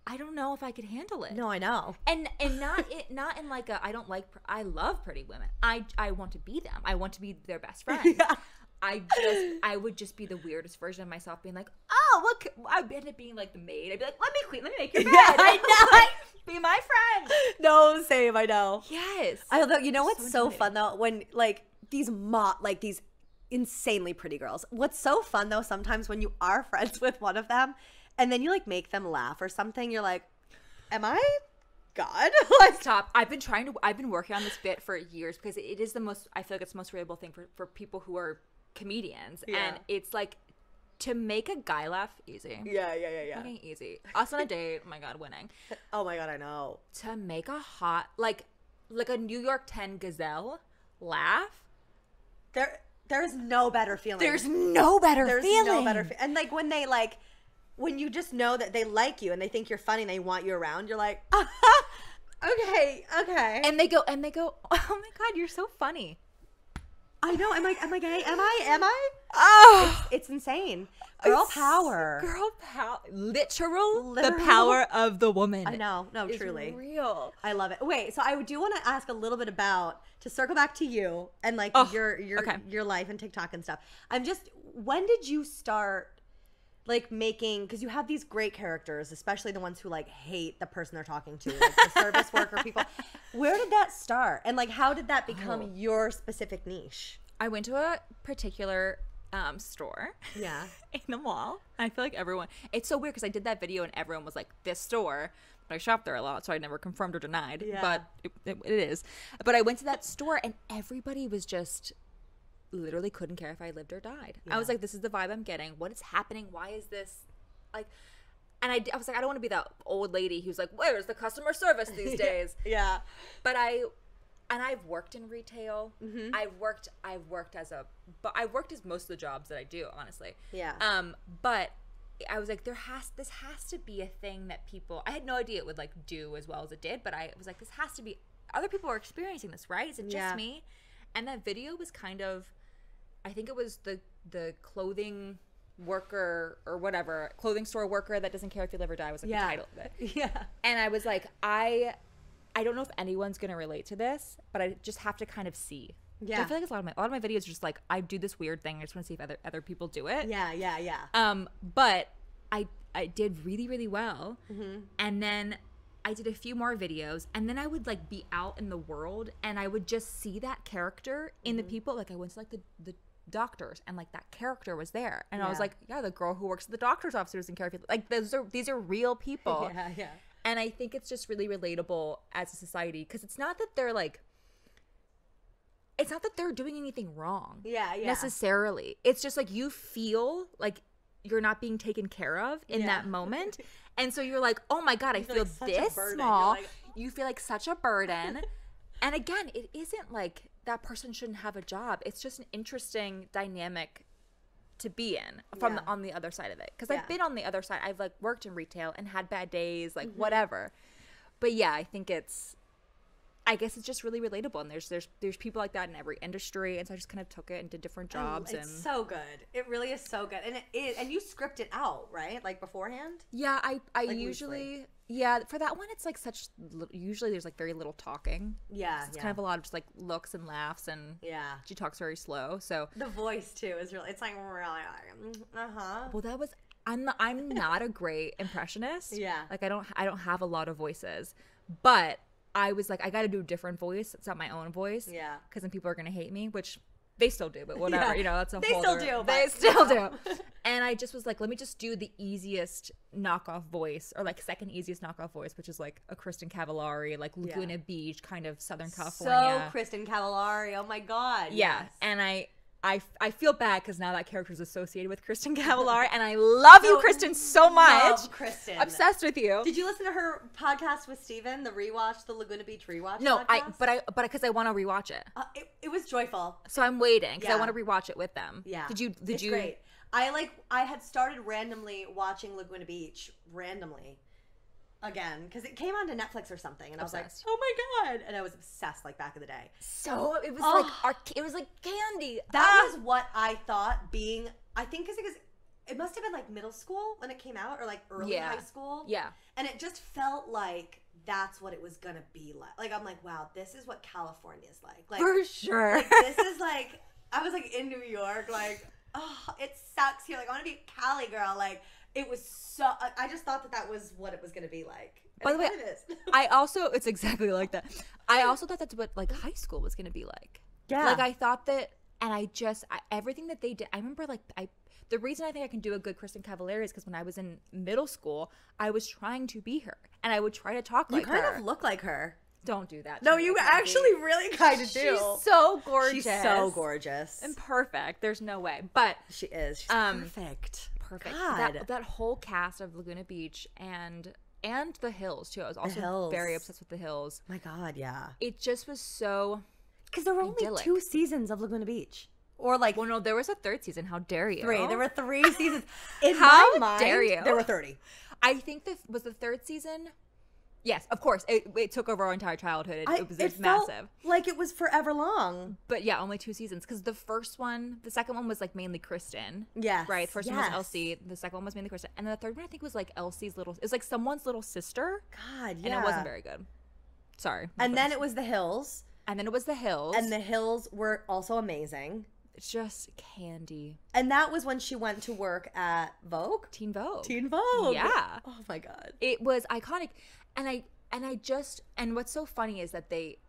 I don't know if I could handle it. No, I know. And not in like a, I love pretty women. I want to be them. I want to be their best friend. Yeah. I would just be the weirdest version of myself, being like, oh, look, I'd end up being like the maid. I'd be like, let me clean, let me make your bed. Yeah, I know. Be my friend. No, same, I know. Yes. Although, you know what's so fun though? When like these insanely pretty girls. What's so fun though, sometimes when you are friends with one of them and then you like make them laugh or something, you're like, am I God? Like, stop. I've been working on this bit for years because it is I feel like it's the most relatable thing for people who are comedians. Yeah. And it's like, to make a guy laugh, easy. Yeah. Fucking easy. Us on a date, oh my God, winning. Oh my God, I know. To make a hot, like a New York 10 gazelle laugh. There's no better feeling. There's no better feeling. And like when you just know that they like you and they think you're funny and they want you around, you're like, okay. And they go, oh my God, you're so funny. I know. Am I gay? Am I? Oh, it's insane. Girl power. Literal. The power of the woman. I know. No, truly. Real. I love it. Wait, so I do want to ask a little bit to circle back to you and like your life and TikTok and stuff. When did you start like making, because you have these great characters, especially the ones who like hate the person they're talking to, like the service worker people. Where did that start? And like, how did that become your specific niche? I went to a particular store. Yeah. In the mall. I feel like everyone, it's so weird because I did that video and everyone was like, this store. But I shop there a lot, so I never confirmed or denied. Yeah. But it is. But I went to that store and everybody was just literally couldn't care if I lived or died. Yeah. I was like, this is the vibe I'm getting. What is happening? Why is this like? And I was like, I don't want to be that old lady who's like, where's the customer service these days? Yeah. But I've worked in retail. Mm-hmm. I've worked as most of the jobs that I do, honestly. Yeah. But I was like, this has to be a thing that people, I had no idea it would like do as well as it did, but I was like, this has to be, other people are experiencing this, right? Is it just me? And that video was kind of, I think it was the clothing worker or whatever, clothing store worker that doesn't care if you live or die was like the title of it. Yeah. And I was like, I don't know if anyone's gonna relate to this, but I just have to kind of see. Yeah. I feel like it's a lot of my videos are just like, I do this weird thing. I just want to see if other people do it. Yeah. But I did really, really well. Mm-hmm. And then I did a few more videos, and then I would like be out in the world and I would just see that character in the people. Like I went to like the doctors and like that character was there. And I was like, yeah, the girl who works at the doctor's office doesn't care if you, like these are real people. Yeah. And I think it's just really relatable as a society because it's not that they're doing anything wrong. Yeah. Necessarily. It's just like you feel like you're not being taken care of in that moment. And so you're like, oh my God, I feel like this small. Like, you feel like such a burden. And again, it isn't like that person shouldn't have a job. It's just an interesting dynamic to be in on the other side of it. Because I've been on the other side. I've like worked in retail and had bad days, like whatever. But yeah, I think it's I guess it's just really relatable, and there's people like that in every industry, and so I just kind of took it and did different jobs. It's so good. It really is so good, and and you script it out, right? Like beforehand. Yeah, I like usually for that one it's like usually there's like very little talking. Yeah, it's kind of a lot of just like looks and laughs, and she talks very slow. So the voice too is really, it's like really Well, I'm not a great impressionist. Yeah, like I don't have a lot of voices, but I was like, I got to do a different voice. It's not my own voice. Yeah. Because then people are going to hate me, which they still do, but whatever. Yeah. That's a they whole still other, do. They still do. And I just was like, let me just do the easiest knockoff voice, or like second easiest knockoff voice, which is like a Kristen Cavallari, like Laguna Beach, kind of Southern California. So Kristen Cavallari. Oh my God. Yeah. Yes. And I feel bad because now that character is associated with Kristen Cavallari, and I love you, Kristen, so much. Love Kristen. Obsessed with you. Did you listen to her podcast with Steven, the Laguna Beach rewatch? No, podcast? but because I want to rewatch it. It was joyful. So I'm waiting because I want to rewatch it with them. Yeah. Did you? It's great. I had started randomly watching Laguna Beach again because it came onto Netflix or something, and Obsessed. I was like, oh my God, and I was obsessed like back in the day. So it was it was like candy. That was what I thought being, I think because it must have been like middle school when it came out, or like early high school. Yeah. And it just felt like that's what it was gonna be like. Like, I'm like, wow, this is what California's like. Like, for sure. Like, this is like, I was like in New York, like, oh, it sucks here. Like, I want to be a Cali girl. Like, it was so, I just thought that was what it was going to be like. And by the way, it is. it's exactly like that. I also thought that's what like high school was going to be like. Yeah. Like I thought that, and everything that they did, I remember like, the reason I think I can do a good Kristen Cavallari is because when I was in middle school, I was trying to be her, and I would try to talk like her. You kind of look like her. Don't do that. No, you actually really kind of do. She's so gorgeous. She's so gorgeous. And perfect. There's no way. But she is. She's perfect. Perfect. God. That whole cast of Laguna Beach and The Hills too. I was also very obsessed with The Hills. My God, yeah. It just was so, because there were only idyllic. 2 seasons of Laguna Beach. Or like, well, no, there was a 3rd season. How dare you? 3. There were 3 seasons. In How my mind, dare you? There were 30. I think that was the 3rd season. Yes, of course. It took over our entire childhood. It was massive. Like it was forever long. But yeah, only 2 seasons. Because the second one was like mainly Kristen. Yes. Right? The first one was Elsie. The second one was mainly Kristen. And then the third one I think was like Elsie's it was like someone's little sister. God, yeah. And it wasn't very good. Sorry. And then it was The Hills. And then it was The Hills. And The Hills were also amazing. It's just candy. And that was when she went to work at Vogue? Teen Vogue. Teen Vogue. Yeah. Oh my God. It was iconic. And what's so funny is that they,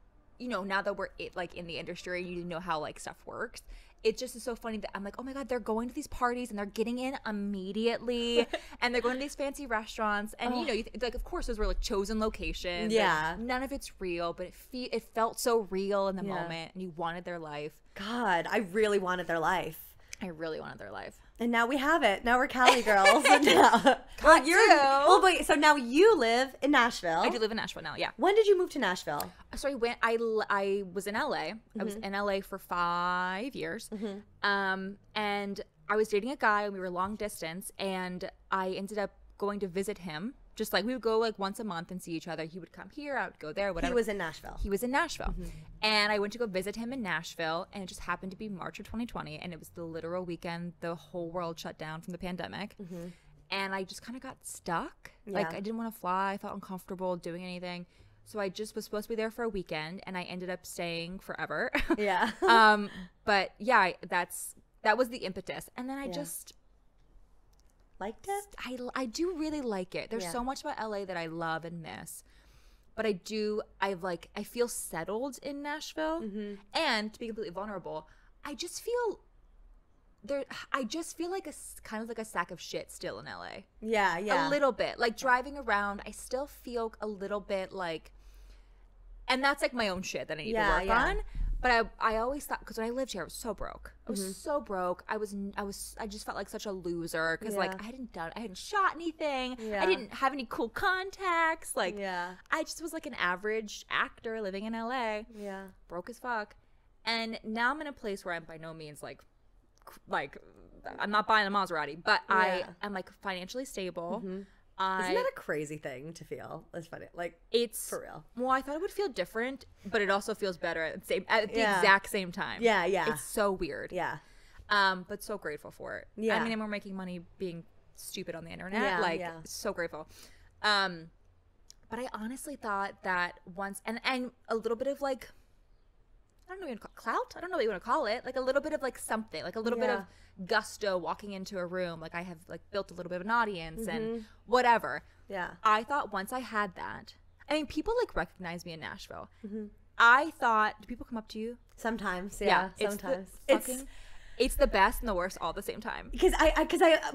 now that we're like in the industry, you know how like stuff works. It just is so funny that I'm like, oh my God, they're going to these parties and they're getting in immediately, and they're going to these fancy restaurants, and like of course those were like chosen locations. Yeah. None of it's real, but it felt so real in the moment, and you wanted their life. God, I really wanted their life. I really wanted their life. And now we have it. Now we're Cali girls. So now you live in Nashville. I do live in Nashville now, yeah. When did you move to Nashville? So I was in LA. Mm-hmm. I was in LA for 5 years. Mm-hmm. And I was dating a guy, and we were long distance, and I ended up going to visit him. Just like we would go like once a month and see each other. He would come here, I would go there, whatever. He was in Nashville. Mm-hmm. And I went to go visit him in Nashville, and it just happened to be March of 2020, and it was the literal weekend the whole world shut down from the pandemic. Mm-hmm. And I just kind of got stuck. Yeah. Like I didn't want to fly. I felt uncomfortable doing anything. So I just was supposed to be there for a weekend, and I ended up staying forever. Yeah. But yeah, that was the impetus. And then I just liked it. I do really like it. There's so much about LA that I love and miss, but I feel settled in Nashville. Mm-hmm. And to be completely vulnerable, I just feel like a kind of like a sack of shit still in LA. Yeah. A little bit. Like driving around, I still feel a little bit like, and that's like my own shit that I need to work on. But I always thought, because when I lived here, I was so broke. I was so broke. I just felt like such a loser because like I hadn't shot anything. Yeah. I didn't have any cool contacts. Like I just was like an average actor living in LA. Yeah. Broke as fuck. And now I'm in a place where I'm by no means like I'm not buying a Maserati, but I am like financially stable. Mm-hmm. Isn't that a crazy thing to feel? It's funny. Like, it's for real. Well, I thought it would feel different, but it also feels better at the exact same time. Yeah, yeah. It's so weird. Yeah. But so grateful for it. Yeah. I mean, and we're making money being stupid on the internet. Yeah, so grateful. But I honestly thought that once, and a little bit of like, I don't know what you want to call clout. I don't know what you want to call it. Like a little bit of like something, like a little bit of gusto walking into a room. Like I have like built a little bit of an audience and whatever. Yeah. I thought once I had that, I mean, people like recognize me in Nashville. I thought, do people come up to you? Sometimes, yeah. Sometimes. It's the best and the worst all at the same time. Because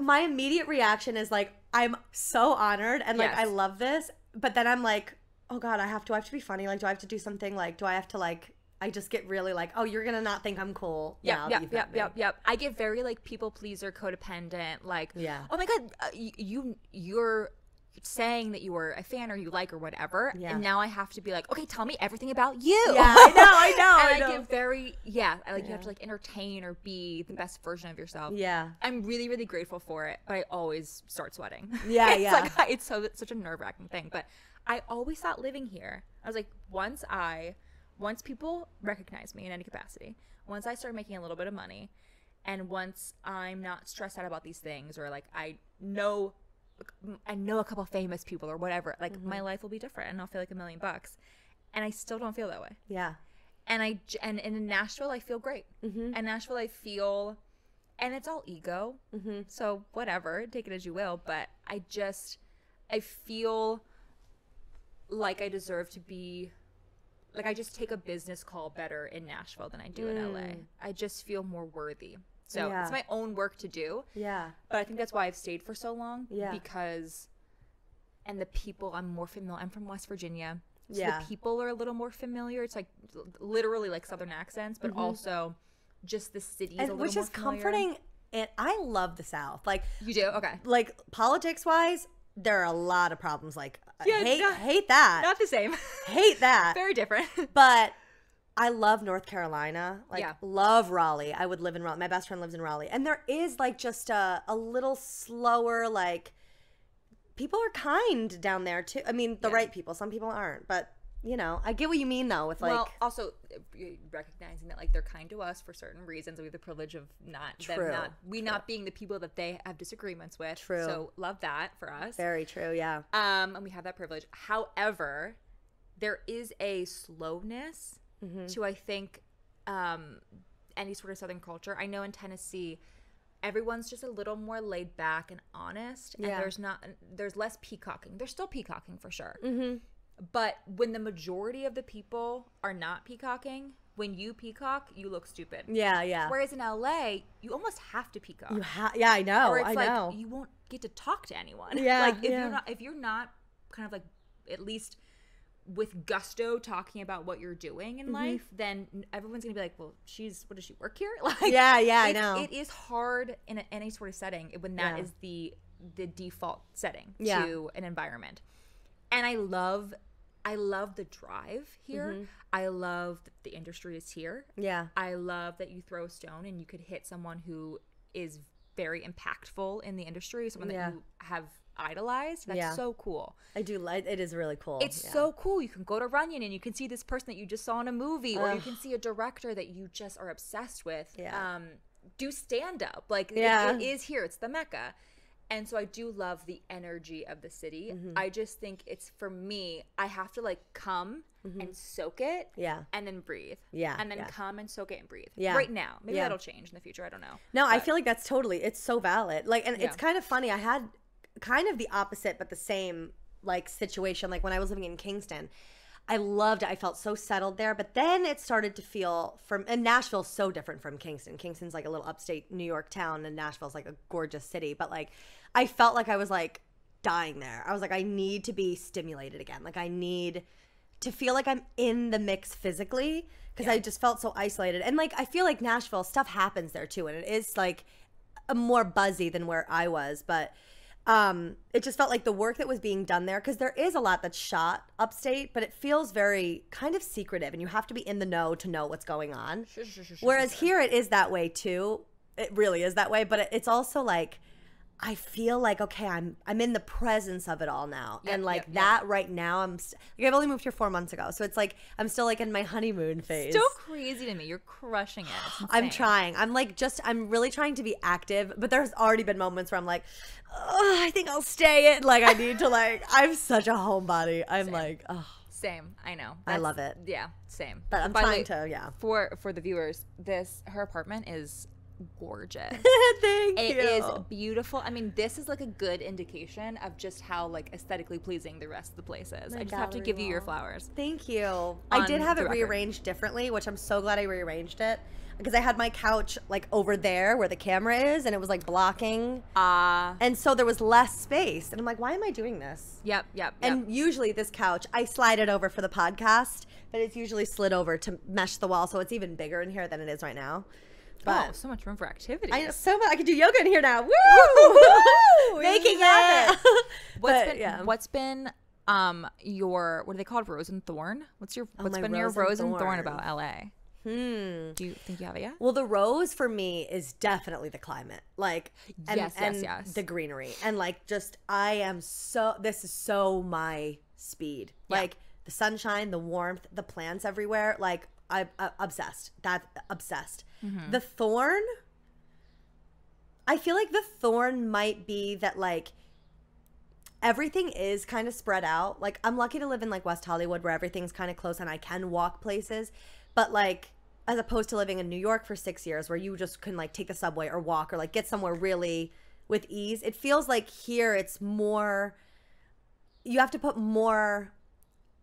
my immediate reaction is like, I'm so honored and like I love this, but then I'm like, oh God, do I have to be funny? Like, do I have to do something? Like, do I have to like? I just get really like, oh, you're gonna not think I'm cool. Yep. I get very like people pleaser, codependent. Like, oh my God, you're saying that you were a fan or you like or whatever, and now I have to be like, okay, tell me everything about you. Yeah, I know. And I get very you have to like entertain or be the best version of yourself. Yeah, I'm really, really grateful for it, but I always start sweating. It's like it's such a nerve-wracking thing. But I always thought living here, I was like, once people recognize me in any capacity, once I start making a little bit of money, and once I'm not stressed out about these things, or like I know a couple famous people or whatever, like my life will be different and I'll feel like $1 million. And I still don't feel that way. Yeah. And in Nashville, I feel great. And Nashville, I feel, and it's all ego. So whatever, take it as you will. But I feel like I deserve to be, like I just take a business call better in Nashville than I do in LA. I just feel more worthy. So it's my own work to do. Yeah. But I think that's why I've stayed for so long. Yeah. Because, and the people, I'm more familiar. I'm from West Virginia. So the people are a little more familiar. It's like literally like Southern accents, but also just the city's a little more familiar. Which is comforting. And I love the South. Like, you do? Okay. Like politics wise, there are a lot of problems. Like, hate that. Not the same. Hate that. Very different. But I love North Carolina. Like, love Raleigh. I would live in Raleigh. My best friend lives in Raleigh. And there is, like, just a little slower, like, people are kind down there, too. I mean, the right people. Some people aren't. But, you know, I get what you mean, though, with, like. Well, also, recognizing that, like, they're kind to us for certain reasons. We have the privilege of not being the people that they have disagreements with. True. So, love that for us. Very true, yeah. And we have that privilege. However, there is a slowness to, I think, any sort of Southern culture. I know in Tennessee, everyone's just a little more laid back and honest, and there's less peacocking. There's still peacocking for sure, but when the majority of the people are not peacocking, when you peacock, you look stupid. Yeah. Whereas in LA, you almost have to peacock. I know. Or it's I like know. you won't get to talk to anyone. Yeah, like if you're not kind of like at least with gusto talking about what you're doing in life, then everyone's gonna be like, well, what does she work here? Like, I know. It is hard in any sort of setting when that is the default setting to an environment. And I love the drive here. I love that the industry is here. Yeah. I love that you throw a stone and you could hit someone who is very impactful in the industry, someone that you have idolized. That's so cool. I do like it. Is really cool. It's so cool. You can go to Runyon and you can see this person that you just saw in a movie, or you can see a director that you just are obsessed with. Do stand up. Like it is here. It's the Mecca. And so I do love the energy of the city. I just think it's, for me, I have to like come and soak it and then breathe. And then come and soak it and breathe. Right now. Maybe that'll change in the future. I don't know. No, I feel like that's it's so valid. Like, and it's kind of funny. I had kind of the opposite but the same like situation. Like when I was living in Kingston, I loved it. I felt so settled there. But then it started to feel and Nashville's so different from Kingston. Kingston's like a little upstate New York town, and Nashville's like a gorgeous city. But like I felt like I was like dying there. I was like, I need to be stimulated again. Like I need to feel like I'm in the mix physically, because I just felt so isolated. And like I feel like Nashville, stuff happens there too, and it is like a more buzzy than where I was. But it just felt like the work that was being done there, because there is a lot that's shot upstate, but it feels very kind of secretive, and you have to be in the know to know what's going on. Whereas here it is that way too. It really is that way, but it's also like I feel like, okay, I'm in the presence of it all now. Yep, and like yep, that right now, like I've only moved here 4 months ago. So it's like, I'm still like in my honeymoon phase. Still crazy to me. You're crushing it. It's I'm insane. trying. I'm really trying to be active, but there's already been moments where I'm like, oh, I think I'll stay in. Like I need to like, I'm such a homebody. I'm like, oh. Same. I know. I love it. Yeah, same. But I'm By the trying way, to, yeah. For the viewers, her apartment is gorgeous. Thank you. It is beautiful. I mean, this is like a good indication of just how like aesthetically pleasing the rest of the place is. I just have to give you your flowers. Thank you. I did have it record. rearranged differently, which I'm so glad I rearranged it. Because I had my couch like over there where the camera is, and it was like blocking. And so there was less space. And I'm like, why am I doing this? Yep. And usually this couch, I slide it over for the podcast, but it's usually slid over to mesh the wall, so it's even bigger in here than it is right now. But so much room for activity. I know so much. I can do yoga in here now. Woo! Making it. What's been your, what are they called? Rose and thorn? What's been your rose and thorn about LA? Do you think you have it yet? Well, the rose for me is definitely the climate, like, yes, the greenery, and like, just this is so my speed, like the sunshine, the warmth, the plants everywhere, like I'm obsessed. The thorn, I feel like the thorn might be that like everything is kind of spread out. Like I'm lucky to live in like West Hollywood where everything's kind of close and I can walk places. But like, as opposed to living in New York for 6 years where you just can like take the subway or walk or like get somewhere really with ease, it feels like here it's more, you have to put more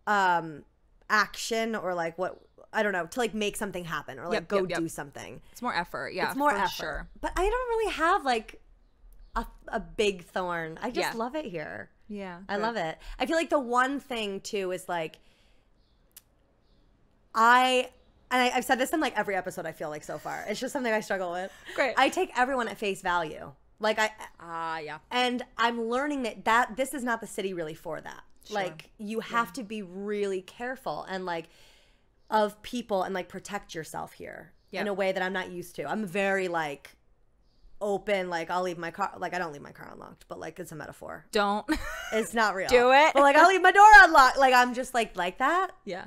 action or like what, I don't know, to like make something happen or like go do something. It's more effort. Yeah, it's more effort. Sure. But I don't really have like a big thorn. I just love it here. Yeah. I love it. I feel like the one thing too is like, I've said this in like every episode I feel like so far. It's just something I struggle with. Great. I take everyone at face value. Like and I'm learning that this is not the city really for that. Sure. Like you have to be really careful and like of people and like protect yourself here in a way that I'm not used to. I'm very like open, like I'll leave my car, like I don't leave my car unlocked, but like it's a metaphor. Don't. It's not real. Do it. But like I'll leave my door unlocked. Like I'm just like that. Yeah.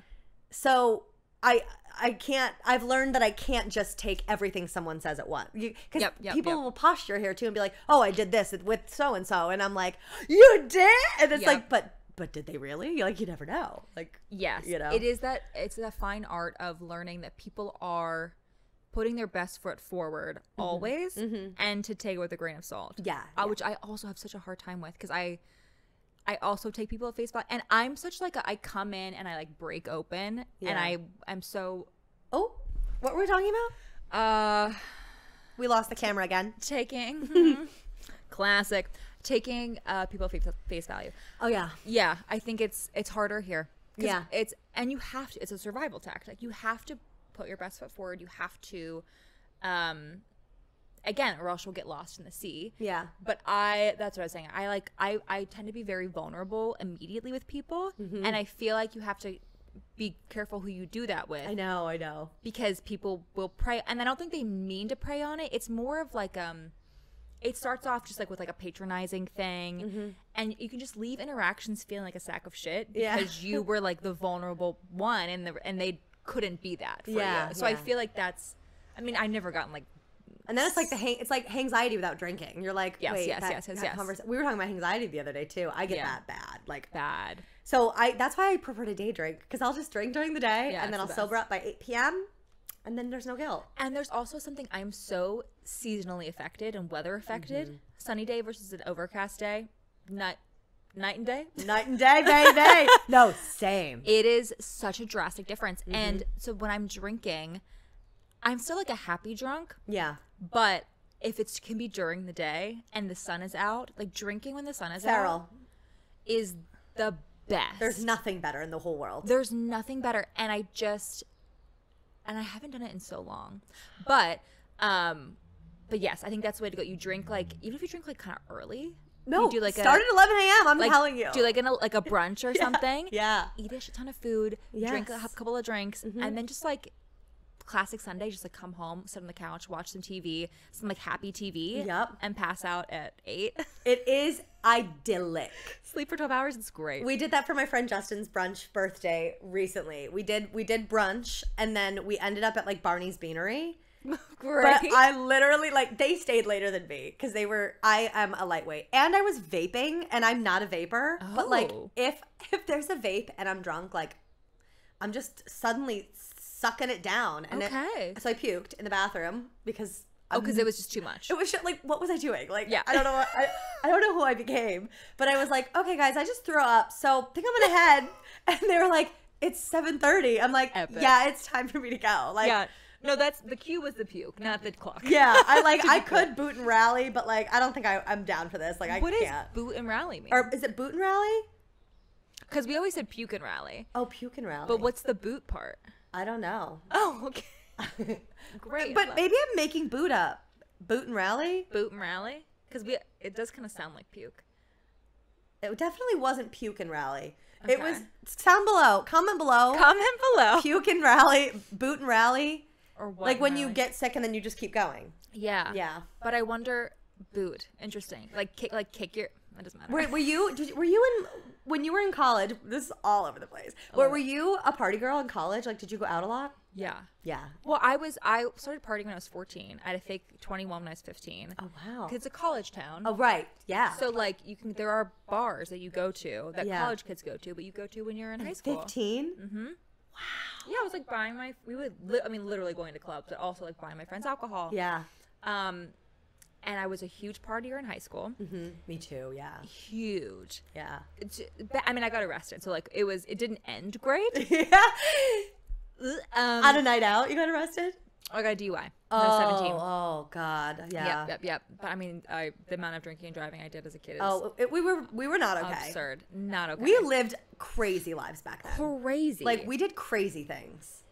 So I've learned that I can't just take everything someone says at once. Because people will posture here too and be like, oh, I did this with so-and-so. And I'm like, you did? And it's like, but did they really? Like, you never know. Like, yes, you know? It's a fine art of learning that people are putting their best foot forward always and to take it with a grain of salt. Yeah. Which I also have such a hard time with because I also take people at face value, and I'm such like I come in and I like break open, and I'm so. Oh, what were we talking about? We lost the camera again. Classic, taking people at face value. Oh yeah, yeah. I think it's harder here. Yeah, and you have to. It's a survival tactic. You have to put your best foot forward. You have to. Again, or else you'll get lost in the sea. Yeah. But that's what I was saying. I tend to be very vulnerable immediately with people. And I feel like you have to be careful who you do that with. I know. Because people will prey, and I don't think they mean to prey on it. It's more of like, it starts off just like with like a patronizing thing. And you can just leave interactions feeling like a sack of shit because you were like the vulnerable one and they couldn't be that for you. So I feel like that's, I mean, I've never gotten like, and then it's like it's like anxiety without drinking. You're like, wait, yes. We were talking about anxiety the other day too. I get that bad, like bad. So that's why I prefer to day drink because I'll just drink during the day and then I'll sober up by 8 p.m. and then there's no guilt. And there's also something, I'm so seasonally affected and weather affected. Sunny day versus an overcast day, night and day, baby. No, same. It is such a drastic difference. And so when I'm drinking, I'm still like a happy drunk. Yeah. But if it can be during the day and the sun is out, like drinking when the sun is out is the best. There's nothing better in the whole world. There's nothing better. And I haven't done it in so long. But yes, I think that's the way to go. You drink like, even if you drink like kind of early. No, you do like start at 11 a.m. I'm telling you. Do like a brunch or something. Yeah. Eat a shit ton of food. Drink a couple of drinks. And then just like classic Sunday, just like come home, sit on the couch, watch some TV, some like happy TV. Yep. And pass out at 8. It is idyllic. Sleep for 12 hours. It's great. We did that for my friend Justin's brunch birthday recently. We did brunch, and then we ended up at like Barney's Beanery. Great. But I literally, like, they stayed later than me because I am a lightweight, and I was vaping, and I'm not a vapor. Oh. But like, if there's a vape and I'm drunk, like, I'm just suddenly sucking it down. And okay. So I puked in the bathroom because because it was just too much. It was just, like, what was I doing? Like, yeah. I don't know. I don't know who I became, but I was like, okay, guys, I just threw up, so I think I'm gonna head. And they were like, it's 7:30. I'm like, Epic. Yeah, it's time for me to go. Like, yeah. No, that's the cue was the puke, not the clock. Yeah, I could boot and rally, but like I don't think I'm down for this. Like I can't. What does boot and rally mean? Or is it boot and rally? Because we always said puke and rally. Oh, puke and rally. But what's the boot part? I don't know. Oh, okay. Great. But maybe I'm making boot up. Boot and rally? Boot and rally? Because it does kind of sound like puke. It definitely wasn't puke and rally. Okay. It was comment below. Comment below. Puke and rally, boot and rally. Or what? Like when you get sick and then you just keep going. Yeah. Yeah. But I wonder, boot. Interesting. Like kick your. That doesn't matter. Were you in when you were in college? This is all over the place. Were you a party girl in college? Like, did you go out a lot? Yeah. Yeah. Well, I started partying when I was 14. I had a fake 21 when I was 15. Oh wow. 'Cause it's a college town. Oh right. Yeah. So like there are bars that you go to that Yeah. college kids go to, but you go to when you're in high school. 15. Mm-hmm. Wow. Yeah, I was like buying literally going to clubs, but also like buying my friends alcohol. Yeah. And I was a huge partier in high school. Mm-hmm. Me too. Yeah. Huge. Yeah. I mean, I got arrested, so like it didn't end great. Yeah. On a Um, night out, you got arrested? I got a DUI. I was 17. Oh God. Yeah. Yep. But I mean, the amount of drinking and driving I did as a kid is We were not okay. absurd. Not okay. We lived crazy lives back then. crazy. Like we did crazy things.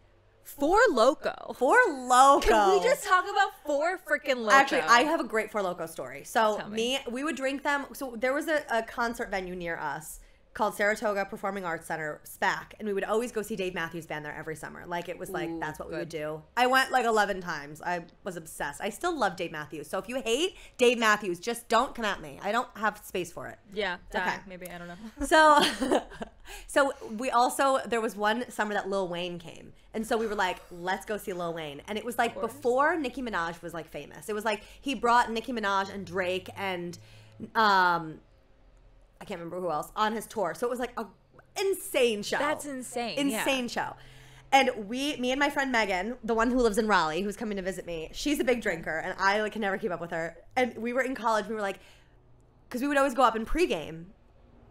Four Loko. Four Loko. Can we just talk about Four freaking Loko? Actually, I have a great Four Loko story. So Tell me. we would drink them. So there was a concert venue near us called Saratoga Performing Arts Center, SPAC, and we would always go see Dave Matthews Band there every summer. Like it was like Ooh, that's what we good. would do. I went like 11 times. I was obsessed. I still love Dave Matthews. So if you hate Dave Matthews, just don't come at me. I don't have space for it. Yeah. Okay. Maybe, I don't know. So we also, there was one summer that Lil Wayne came. And so we were like, let's go see Lil Wayne. And it was like before Nicki Minaj was like famous. It was like he brought Nicki Minaj and Drake and I can't remember who else on his tour. So it was like a insane show. That's insane. Insane show. And me and my friend Megan, the one who lives in Raleigh, who's coming to visit me, she's a big drinker, and I like can never keep up with her. And we were in college, we were like, because we would always go up and pregame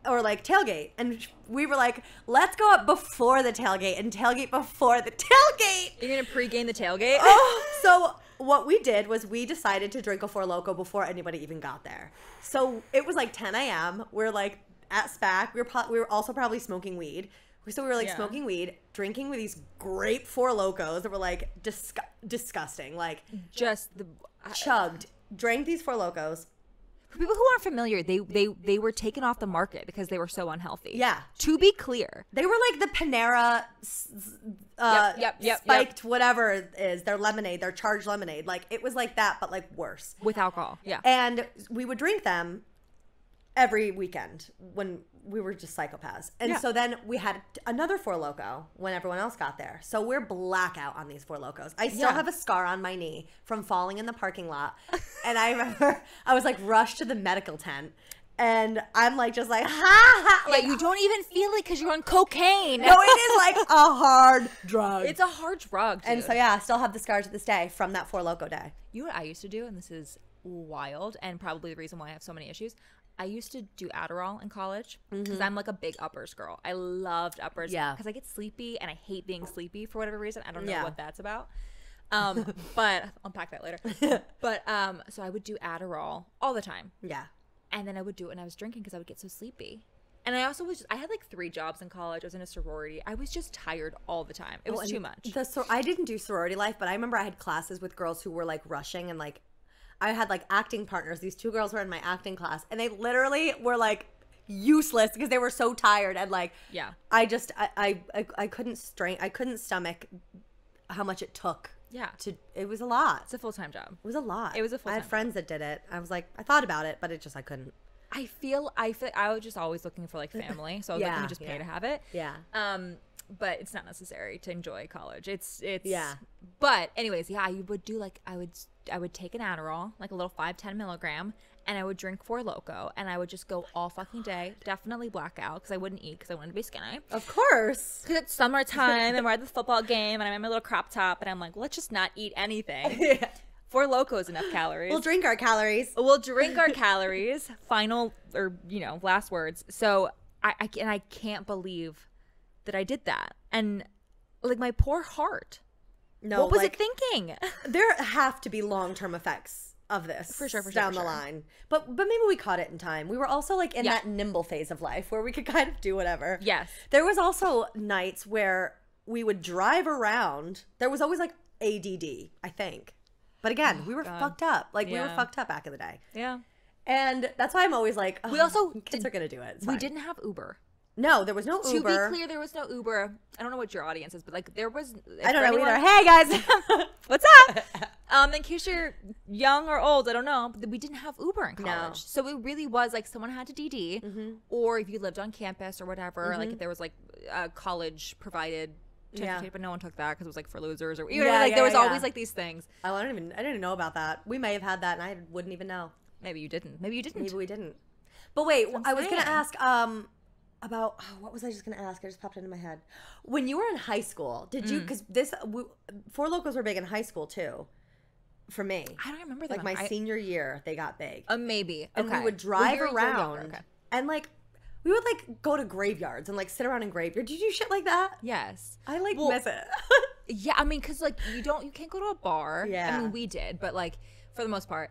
or like tailgate, and we were like, let's go up before the tailgate and tailgate before the tailgate. You're gonna pregame the tailgate? Oh, so what we did was we decided to drink a Four Loko before anybody even got there. So it was like 10 a.m. We're like at SPAC. We were also probably smoking weed. So we were like smoking weed, drinking with these great Four Lokos that were like disgusting. Like Just the chugged, drank these Four Lokos. For people who aren't familiar, they were taken off the market because they were so unhealthy. Yeah. To be clear, They were like the Panera spiked whatever it is, their lemonade, their charged lemonade. Like it was like that, but like worse. with alcohol. Yeah. And we would drink them every weekend when we were just psychopaths. And so then we had another Four Loko when everyone else got there. So we're blackout on these Four Lokos. I still have a scar on my knee from falling in the parking lot. And I remember I was like rushed to the medical tent. And I'm like, just like, ha. Like you don't even feel it because you're on cocaine. No, it is like a hard drug. It's a hard drug, dude. And so, yeah, I still have the scars to this day from that Four Loko day. You know what I used to do, and this is wild, and probably the reason why I have so many issues. I used to do Adderall in college because I'm like a big uppers girl. I loved uppers because I get sleepy and I hate being sleepy for whatever reason. I don't know what that's about. But I'll unpack that later. But so I would do Adderall all the time. Yeah. And then I would do it when I was drinking because I would get so sleepy. And I also I had like 3 jobs in college. I was in a sorority. I was just tired all the time. It was too much. I didn't do sorority life, but I remember I had classes with girls who were like rushing and like I had like acting partners. These 2 girls were in my acting class and they literally were like useless because they were so tired and like I couldn't stomach how much it took. Yeah. It was a lot. It's a full-time job. It was a lot. It was a full-time I had friends that did it. I was like, I thought about it, but I couldn't. I feel like I was just always looking for like family. So I was like, let me just pay to have it. Yeah. But it's not necessary to enjoy college. It's yeah. But anyways, yeah, I would do like I would take an Adderall, like a little 5-10 milligram, and I would drink Four Loko, and I would just go all fucking day. Definitely blackout because I wouldn't eat because I wanted to be skinny. Of course. Because it's summertime and we're at the football game and I'm in my little crop top and I'm like, let's just not eat anything. Yeah. Four Loko is enough calories. We'll drink our calories. Final or last words. So I can't believe that I did that. And like my poor heart. No, what was it thinking? There have to be long-term effects of this for sure down the line. But maybe we caught it in time. We were also like in that nimble phase of life where we could kind of do whatever. Yes. There was also nights where we would drive around. There was always like ADD, I think. But again, we were fucked up. Like we were fucked up back in the day. Yeah. And that's why I'm always like, oh, we also kids are going to do it. We didn't have Uber. No, there was no Uber. To be clear, there was no Uber. I don't know what your audience is, but like there was. I don't know either. Hey guys, what's up? In case you're young or old, I don't know. But we didn't have Uber in college, so it really was like someone had to DD, or if you lived on campus or whatever, like if there was like a college provided. But no one took that because it was like for losers or there was always like these things. I didn't even know about that. We may have had that and I wouldn't even know. Maybe you didn't. Maybe we didn't. But wait, I was gonna ask about what was I just gonna ask? I just popped into my head. When you were in high school, did you? Because Four Locos were big in high school too. For me, I don't remember that. Like my senior year, they got big. Maybe. And we would drive around and like. We would like go to graveyards and like sit around in graveyards. Did you do shit like that? Yes. I miss it. Yeah, I mean, because like you can't go to a bar. Yeah. I mean, we did, but like for the most part,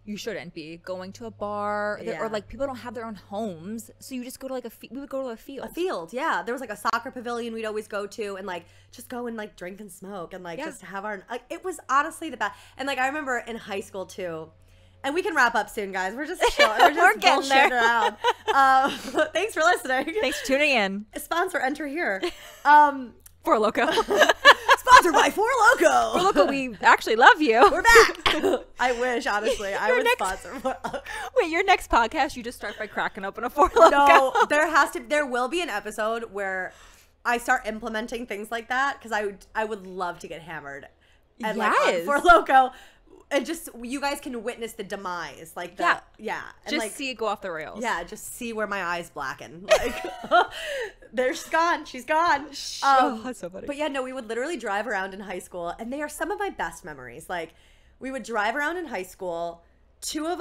you shouldn't be going to a bar or like people don't have their own homes, so you just go to like we would go to a field. A field, yeah. There was like a soccer pavilion we'd always go to and like just go and like drink and smoke and like just have our. Like, it was honestly the best. And like I remember in high school too. And we can wrap up soon, guys. We're just chilling. We're just bullshitting around. Thanks for listening. Thanks for tuning in. Sponsor, enter here. Four Loko. Sponsored by Four Loko. Four Loko, we actually love you. We're back. I wish, honestly. I would sponsor Four Loko. Wait, your next podcast, you just start by cracking open a Four Loko. No, there will be an episode where I start implementing things like that because I would love to get hammered. And like on Four Loko. And just you guys can witness the demise, like and just like, see it go off the rails. Yeah, just see where my eyes blacken. Like, she's gone. She's gone. That's so funny. But yeah, no, we would literally drive around in high school, and they are some of my best memories. Like, we would drive around in high school. Two of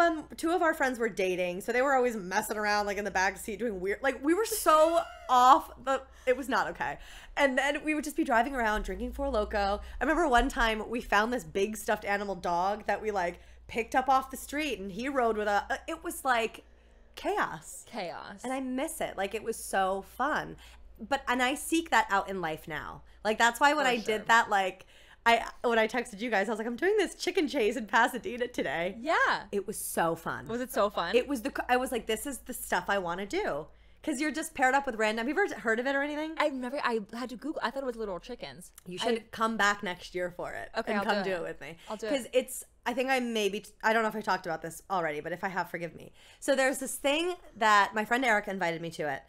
our friends were dating, so they were always messing around like in the back seat doing weird. Like we were so off, but it was not okay. And then we would just be driving around drinking Four Loko. I remember one time we found this big stuffed animal dog that we like picked up off the street, and he rode with us. It was like chaos, and I miss it. Like it was so fun. And I seek that out in life now. Like that's why when I did that, like. When I texted you guys, I was like, I'm doing this chicken chase in Pasadena today. Yeah. It was so fun. Was it so fun? I was like, this is the stuff I want to do. Because you're just paired up with random. Have you ever heard of it or anything? I had to Google. I thought it was Little Chickens. You should come back next year for it. Okay, and I'll come do it with me. I'll do it. Because I think I don't know if I talked about this already, but if I have, forgive me. So there's this thing that my friend Erica invited me to it.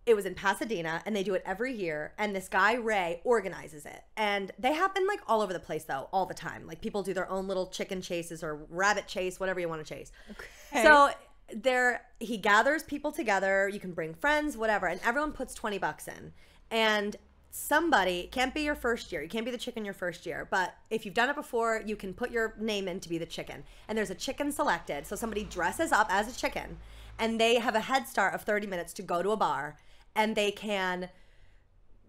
It was in Pasadena, and they do it every year. And this guy, Ray, organizes it. And they happen, like, all over the place, though, all the time. Like, people do their own little chicken chases or rabbit chase, whatever you want to chase. Okay. So he gathers people together. You can bring friends, whatever. And everyone puts $20 in. And somebody, can't be your first year. You can't be the chicken your first year. But if you've done it before, you can put your name in to be the chicken. And there's a chicken selected. So somebody dresses up as a chicken. And they have a head start of 30 minutes to go to a bar. And they can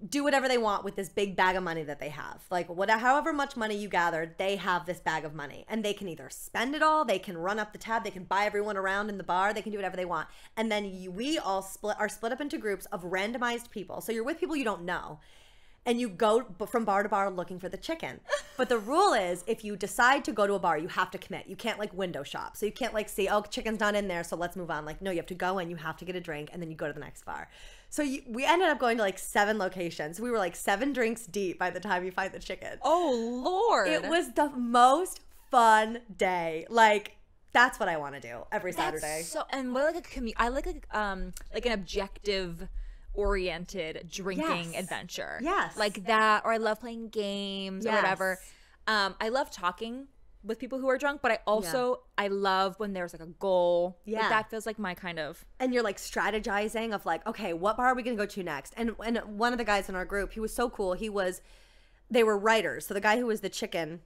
do whatever they want with this big bag of money that they have. Like, however much money you gathered, they have this bag of money. And they can either spend it all, they can run up the tab, they can buy everyone around in the bar, they can do whatever they want. And then we all are split up into groups of randomized people. So you're with people you don't know. and you go from bar to bar looking for the chicken. But the rule is, if you decide to go to a bar, you have to commit. You can't like window shop. So you can't like see, oh, chicken's not in there, so let's move on. Like, no, you have to go in, you have to get a drink, and then you go to the next bar. So we ended up going to like 7 locations. We were like 7 drinks deep by the time you find the chicken. Oh, Lord. It was the most fun day. Like, that's what I want to do every Saturday. And what like I like an objective oriented drinking adventure. Yes. Like that, or I love playing games or whatever. I love talking with people who are drunk, but I also I love when there's like a goal. Yeah. Like that feels like my kind of. And you're like strategizing of like, okay, what bar are we going to go to next? And one of the guys in our group, he was so cool. They were writers. So the guy who was the chicken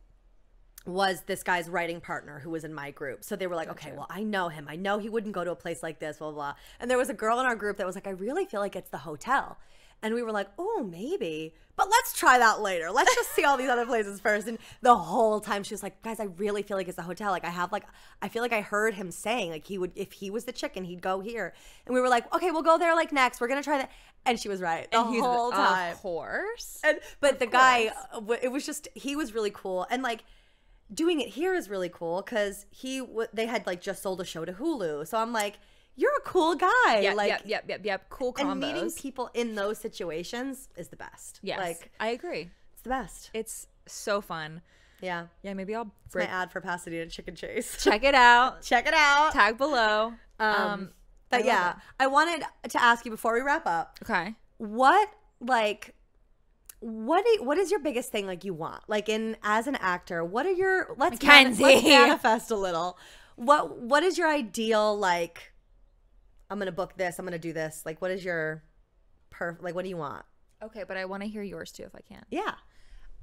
was this guy's writing partner who was in my group. So they were like, okay, well, I know him. I know he wouldn't go to a place like this, blah, blah, blah. And there was a girl in our group that was like, I really feel like it's the hotel. And we were like, oh, maybe. But let's try that later. Let's just see all these other places first. And the whole time she was like, guys, I really feel like it's the hotel. Like I feel like I heard him saying like he would, if he was the chicken, he'd go here. And we were like, okay, we'll go there like next. We're going to try that. And she was right the whole time. Of course. But the guy, it was just, he was really cool. And like, doing it here is really cool because they had like just sold a show to Hulu. So I'm like, you're a cool guy. Yep. Cool combos. And meeting people in those situations is the best. Yes, like, I agree. It's the best. It's so fun. Yeah. Yeah, maybe I'll my ad for Pasadena Chicken Chase. Check it out. Check it out. Tag below. But yeah, I wanted to ask you before we wrap up. Okay. What is your biggest thing like you want? Like as an actor, what are your let's manifest a little. What is your ideal like I'm going to book this, I'm going to do this. Like what is your like what do you want? Okay, but I want to hear yours too if I can. Yeah.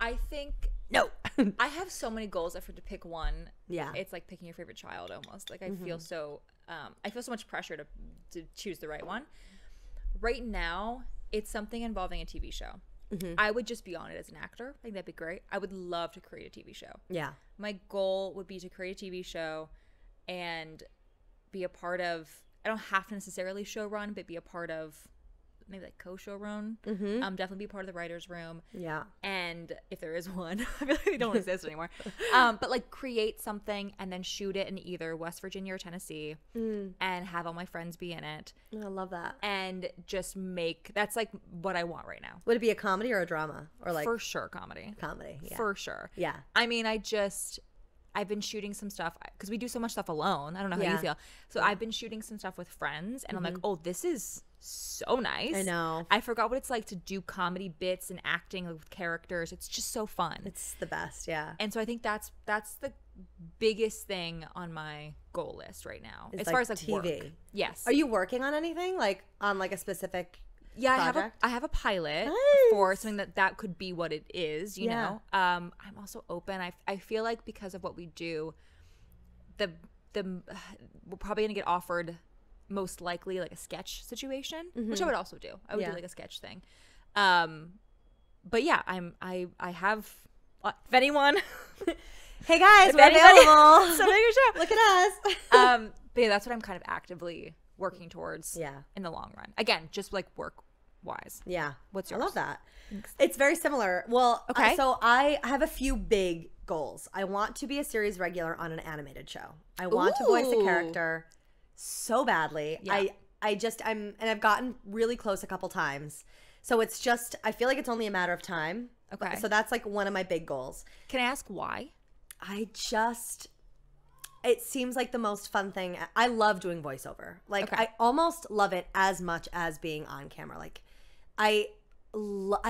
I think I have so many goals. If I had to pick one, it's like picking your favorite child almost. Like I feel so much pressure to choose the right one. Right now, it's something involving a TV show. I would just be on it as an actor. I think that'd be great. I would love to create a TV show. Yeah. My goal would be to create a TV show and be a part of, I don't have to necessarily show run, but be a part of maybe like co-show run. Definitely be part of the writer's room. Yeah. And if there is one, I feel like they don't exist anymore. But like create something and then shoot it in either West Virginia or Tennessee and have all my friends be in it. I love that. And just that's like what I want right now. Would it be a comedy or a drama? Or like for sure comedy. Comedy, yeah. For sure. Yeah. I mean, I've been shooting some stuff because we do so much stuff alone. I don't know how you feel. So I've been shooting some stuff with friends and I'm like, oh, this is so nice. I know. I forgot what it's like to do comedy bits and acting with characters. It's just so fun. It's the best, yeah. And so I think that's the biggest thing on my goal list right now. It's as far as like TV. Work. Yes. Are you working on anything? Like on like a specific project? I have a pilot for something that could be what it is, you know. I'm also open. I feel like because of what we do, we're probably gonna get offered most likely like a sketch situation, which I would also do. I would do like a sketch thing. But yeah, I have if anyone hey guys, we're available. So your show. Look at us. But yeah, that's what I'm kind of actively working towards in the long run. Again, just like work wise. Yeah. What's yours? I love that. Thanks. It's very similar. Well, okay. So I have a few big goals. I want to be a series regular on an animated show. I want to voice a character so badly. Yeah. I've gotten really close a couple times. So it's just, I feel like it's only a matter of time. Okay. So that's like one of my big goals. Can I ask why? It seems like the most fun thing. I love doing voiceover. Like I almost love it as much as being on camera. Like I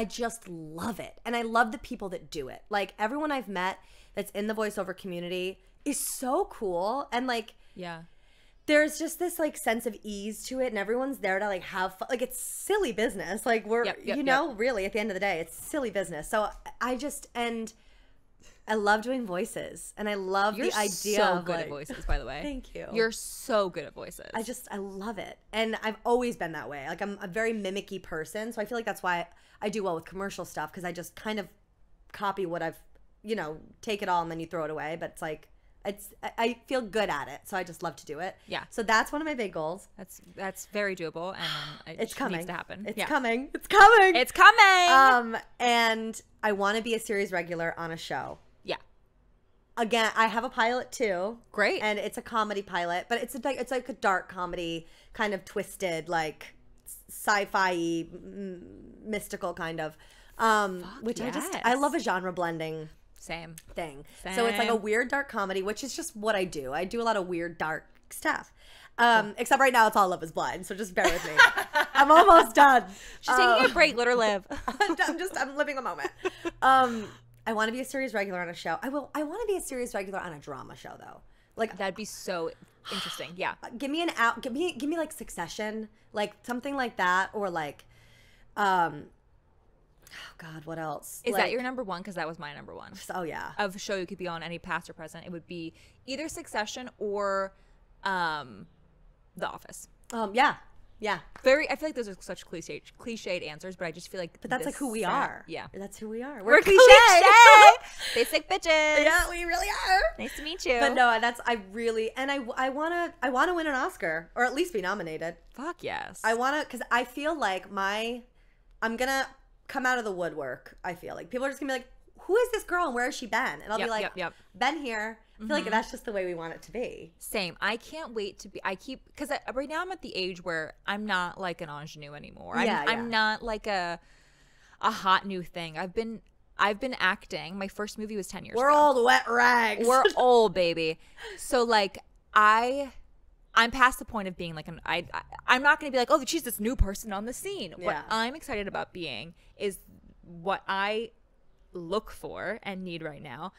just love it. And I love the people that do it. Like everyone I've met that's in the voiceover community is so cool. And like, there's just this like sense of ease to it, and everyone's there to like have fun. Like it's silly business. Like we're, really at the end of the day, it's silly business. So I love doing voices, and I love the idea so of good at voices, by the way. Thank you. You're so good at voices. I love it. And I've always been that way. Like I'm a very mimicky person. So I feel like that's why I do well with commercial stuff, because I just kind of copy what I've, take it all and then you throw it away. But it's like, I feel good at it, so I just love to do it. Yeah. So that's one of my big goals. That's very doable, and It's coming. Needs to happen. It's coming. It's coming. It's coming. And I want to be a series regular on a show. Yeah. Again, I have a pilot too. Great. And it's a comedy pilot, but it's like a dark comedy, kind of twisted, like sci-fi, mystical kind of. Which yes. I love a genre blending Same. thing. So it's like a weird dark comedy, which is just what I do. I do a lot of weird dark stuff. Except right now it's all Love is Blind, so just bear with me. I'm almost done. She's taking a break, let her live. I'm living the moment. I want to be a series regular on a show. I want to be a series regular on a drama show though. Like that'd be so interesting. Yeah. Give me give me like Succession, like something like that, or like oh God, what else? Is that your number one? Because that was my number one. Oh yeah. Of a show you could be on, any past or present, it would be either Succession or The Office. Yeah. Yeah. I feel like those are such cliched answers, but I just feel like But that's like who we are. Yeah. That's who we are. We're cliche. Basic bitches. Yeah, we really are. Nice to meet you. But no, I wanna win an Oscar, or at least be nominated. Fuck yes. I wanna, because I feel like I'm gonna come out of the woodwork. I feel like people are just gonna be like, who is this girl and where has she been? And I'll be like, been here. I feel like that's just the way we want it to be. Same. I can't wait to be. Because right now I'm at the age where I'm not like an ingenue anymore. I'm not like a hot new thing. I've been acting. My first movie was 10 years ago. We're old wet rags. We're old, baby. So like I'm past the point of being like I'm not going to be like, oh, she's this new person on the scene. Yeah. What I'm excited about being is what I look for and need right now.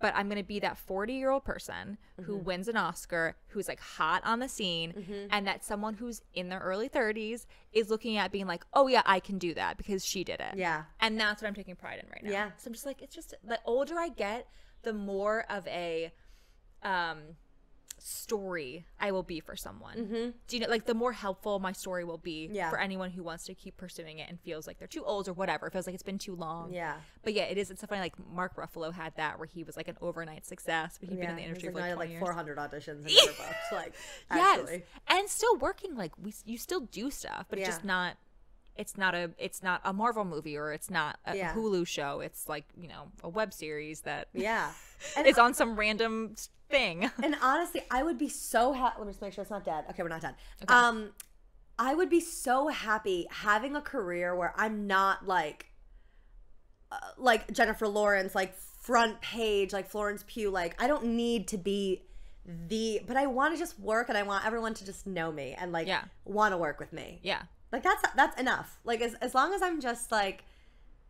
But I'm going to be that 40-year-old person who wins an Oscar, who's like hot on the scene, and that someone who's in their early 30s is looking at being like, oh yeah, I can do that because she did it. Yeah. And that's what I'm taking pride in right now. Yeah. So I'm just like, it's just the older I get, the more of a story I will be for someone. Do you know, like the more helpful my story will be for anyone who wants to keep pursuing it and feels like they're too old or whatever. It feels like it's been too long. Yeah. But yeah, it's so funny. Like Mark Ruffalo had that where he was like an overnight success, but he'd been in the industry for like 20 years. 400 auditions and never booked. Like, actually. Yes, and still working. Like you still do stuff, but it's just not. It's not a Marvel movie or it's not a Hulu show. It's like, you know, a web series that and is on some random thing. And honestly, I would be so happy. Let me just make sure it's not dead. Okay, we're not dead. Okay. I would be so happy having a career where I'm not like Jennifer Lawrence, like front page, like Florence Pugh. Like I don't need to be but I want to just work, and I want everyone to just know me and like want to work with me. Yeah. Like that's enough. Like as long as I'm just like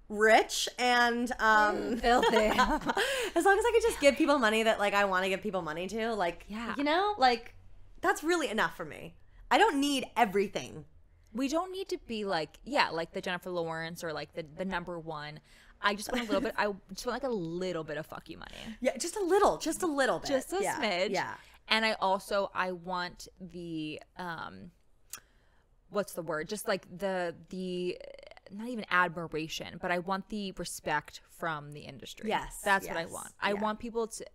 rich and filthy. As long as I could just give people money that like I want to give people money to, like you know, like that's really enough for me. I don't need everything. We don't need to be like like the Jennifer Lawrence or like the number one. I just want a little bit. I just want like a little bit of fuck you money. Yeah, just a little bit. Just a smidge. Yeah. And I want the what's the word? Just like the not even admiration, but I want the respect from the industry. Yes. That's what I want. I want people to,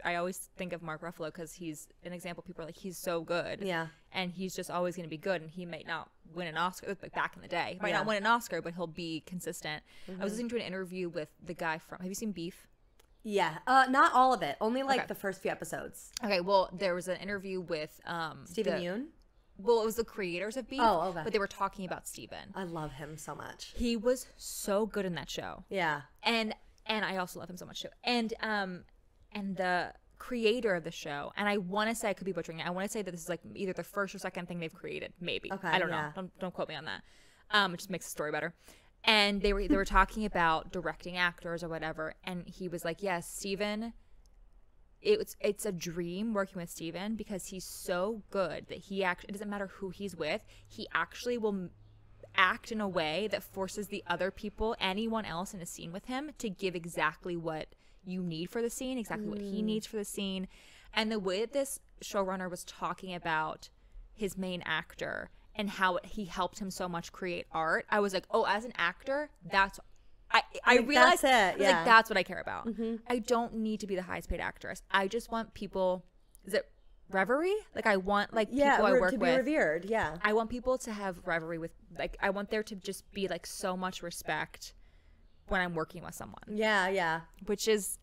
I always think of Mark Ruffalo because he's an example. People are like, he's so good. Yeah. And he's just always going to be good. And he might not win an Oscar, like back in the day. He might not win an Oscar, but he'll be consistent. I was listening to an interview with the guy have you seen Beef? Yeah. Not all of it. Only like the first few episodes. Okay. Well, there was an interview with Stephen Yeun. Well, it was the creators of Beef. Oh, okay. But they were talking about Steven. I love him so much. He was so good in that show. Yeah. And I also love him so much too. And the creator of the show, and I want to say, I could be butchering it, I want to say that this is like either the first or second thing they've created, maybe. Okay. I don't know. Don't quote me on that. It just makes the story better. And they were talking about directing actors or whatever, and he was like, yes, Steven, it's a dream working with Steven because he's so good that it doesn't matter who he's with, he actually will act in a way that forces the other people, anyone else in a scene with him, to give exactly what you need for the scene, exactly what he needs for the scene. And the way that this showrunner was talking about his main actor and how he helped him so much create art, I was like, oh, as an actor, I realize that's it. Yeah. like that's what I care about. I don't need to be the highest paid actress. I just want people. Is it reverie? Like I want like people I work to be with. revered. Yeah. I want people to have reverie with like I want there to just be like so much respect when I'm working with someone. Yeah, yeah. Which is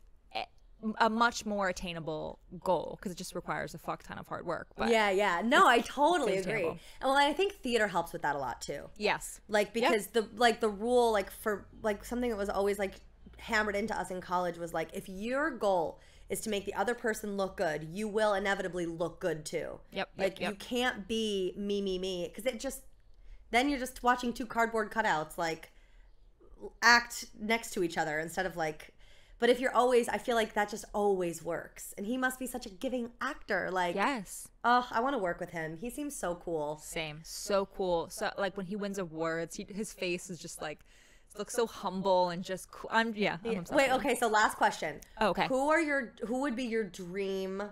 a much more attainable goal because it just requires a fuck ton of hard work. But yeah. No, I totally agree. attainable. And well, I think theater helps with that a lot too. Yes. Like because the rule like for like something that was always like hammered into us in college was like if your goal is to make the other person look good, you will inevitably look good too. Like you can't be me because it just then you're just watching two cardboard cutouts like act next to each other instead of like. But if you're always, I feel like that just always works. And he must be such a giving actor. Like, yes. Oh, I want to work with him. He seems so cool. Same. So cool. So like when he wins awards, his face is just like, looks so humble and just cool. I'm obsessed. Wait, okay. So last question. Oh, okay. Who would be your dream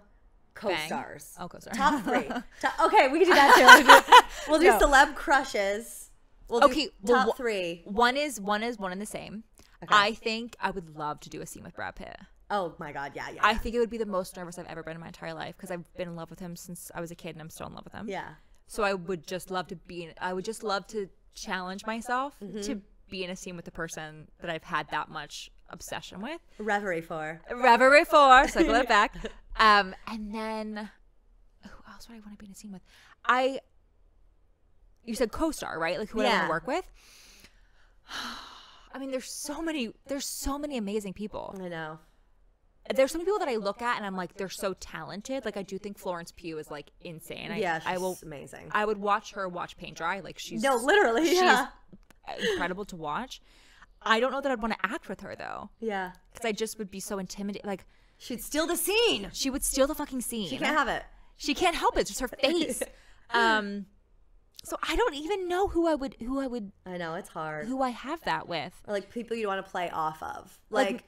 co-stars? Oh, co-star. Top 3. Okay, we can do that too. We'll do celeb crushes. We'll do top 3. One is one and the same. Okay. I think I would love to do a scene with Brad Pitt. Oh my God, yeah. I think it would be the most nervous I've ever been in my entire life because I've been in love with him since I was a kid and I'm still in love with him. Yeah. So I would just love to challenge myself to be in a scene with the person that I've had that much obsession with. Reverie for. Cycle it back. And then who else would I want to be in a scene with? You said co-star, right? Like who would I want to work with? I mean, there's so many amazing people. I know. There's some people that I look at and I'm like, they're so talented. Like I do think Florence Pugh is like insane. She's amazing. I would watch her watch paint dry. Like she's literally, yeah. She's incredible to watch. I don't know that I'd want to act with her though. Yeah. Because I just would be so intimidated. Like she'd steal the scene. She would steal the fucking scene. She can't have it. She can't help it. It's just her face. So I don't even know who I would. I know it's hard. Who I have that with, or like people you want to play off of, like